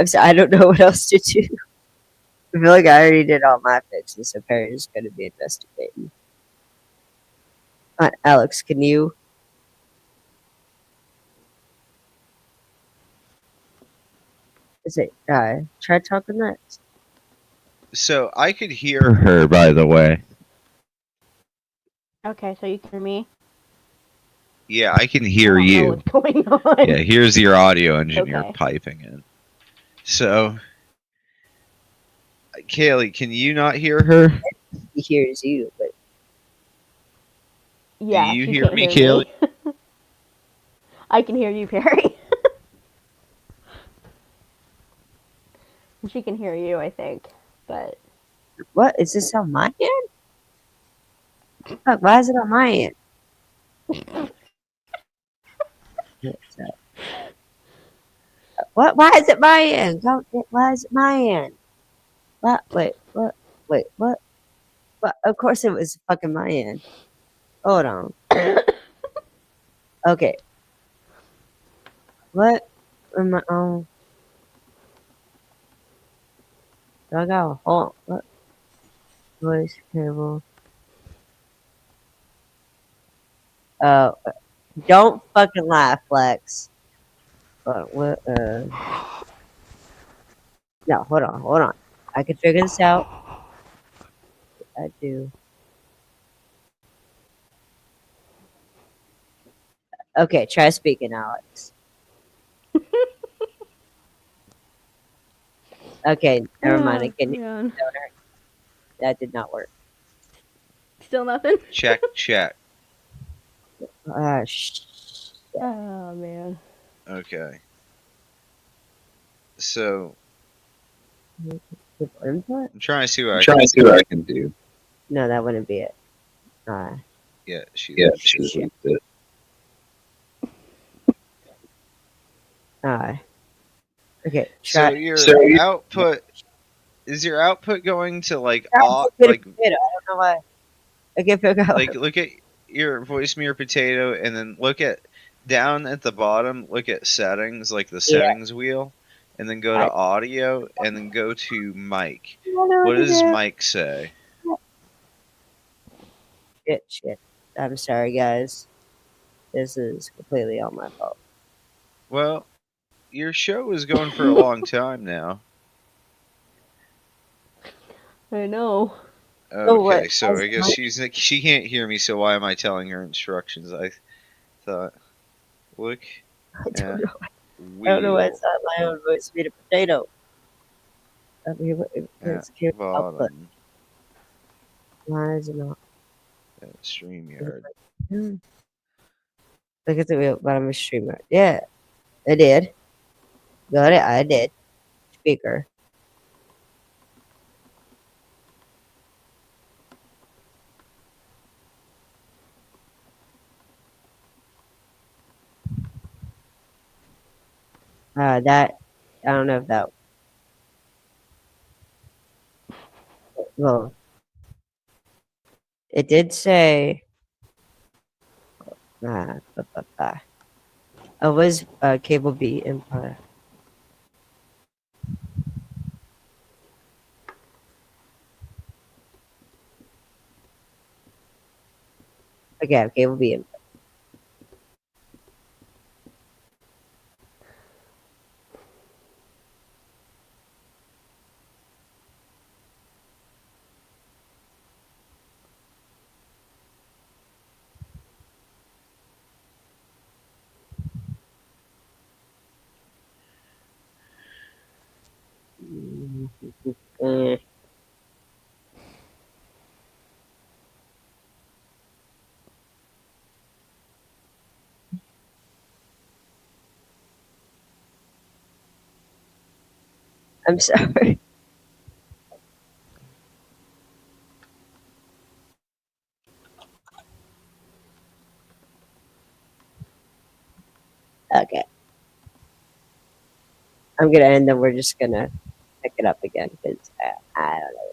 Speaker 1: sorry, I don't know what else to do. I feel like I already did all my fixes, so Perry's going to be investigating. Alex, can you? Is it? Try talking next.
Speaker 3: So I could hear her, by the way.
Speaker 2: Okay, so you can hear me?
Speaker 3: Yeah, I can
Speaker 2: I
Speaker 3: hear
Speaker 2: don't know
Speaker 3: you.
Speaker 2: what's going on.
Speaker 3: Yeah, here's your audio engineer
Speaker 2: Okay.
Speaker 3: piping in. So, Kaylee, can you not hear her?
Speaker 1: He hears you, but
Speaker 3: Do
Speaker 2: Yeah,
Speaker 3: you
Speaker 2: she
Speaker 3: hear
Speaker 2: can't
Speaker 3: me,
Speaker 2: hear
Speaker 3: Kaylee?
Speaker 2: me. I can hear you, Perry. She can hear you, I think. But
Speaker 1: what is this on my end? Fuck, why is it on my end? What? Why is it my end? Why is it my end? What? Wait, what? Wait, what? What? Of course it was fucking my end. Hold on. Okay. What? Am I on? Do I got a whole what? Voice cable. Uh, don't fucking laugh, Lex. What? No, hold on. I can figure this out. I do. Okay, try speaking, Alex. Okay, never mind.
Speaker 2: oh,
Speaker 1: Again,
Speaker 2: man.
Speaker 1: that did not work.
Speaker 2: Still nothing?
Speaker 3: Check, check.
Speaker 1: Shh.
Speaker 2: Oh, man.
Speaker 3: Okay. So,
Speaker 1: Input?
Speaker 3: I'm trying to see what
Speaker 4: I'm
Speaker 3: I
Speaker 4: trying
Speaker 3: can
Speaker 4: to see what I can do.
Speaker 1: No, that wouldn't be it.
Speaker 3: Yeah, she
Speaker 4: Yeah,
Speaker 3: leaked
Speaker 4: she
Speaker 3: it.
Speaker 4: leaked it.
Speaker 1: Okay,
Speaker 3: So
Speaker 1: try.
Speaker 3: your
Speaker 4: So you-
Speaker 3: output is your output going to like
Speaker 1: I don't know why. I can't figure out.
Speaker 3: like look at your voice mirror potato and then look at down at the bottom, look at settings, like the
Speaker 1: Yeah.
Speaker 3: settings wheel, and then go to audio and then go to mic.
Speaker 1: What
Speaker 3: What does
Speaker 1: it?
Speaker 3: mic say?
Speaker 1: Shit. I'm sorry, guys. This is completely all my fault.
Speaker 3: Well, your show is going for a long time now.
Speaker 2: I know.
Speaker 1: Oh, what?
Speaker 3: Okay, so I guess she can't hear me, so why am I telling her instructions? I thought, look
Speaker 1: I don't
Speaker 3: at
Speaker 1: know. I don't know why it's
Speaker 3: wheel
Speaker 1: not my own voice. Made a potato. I mean, it's
Speaker 3: at
Speaker 1: cute output.
Speaker 3: bottom
Speaker 1: Why is it not?
Speaker 3: at StreamYard.
Speaker 1: Look at the wheel bottom of streamer. Yeah, I did. Got it. I did. Speaker. That I don't know if that. Well, it did say. It was cable B input. Okay, cable B input. I'm sorry. Okay. I'm gonna end, and we're just gonna pick it up again because I don't know.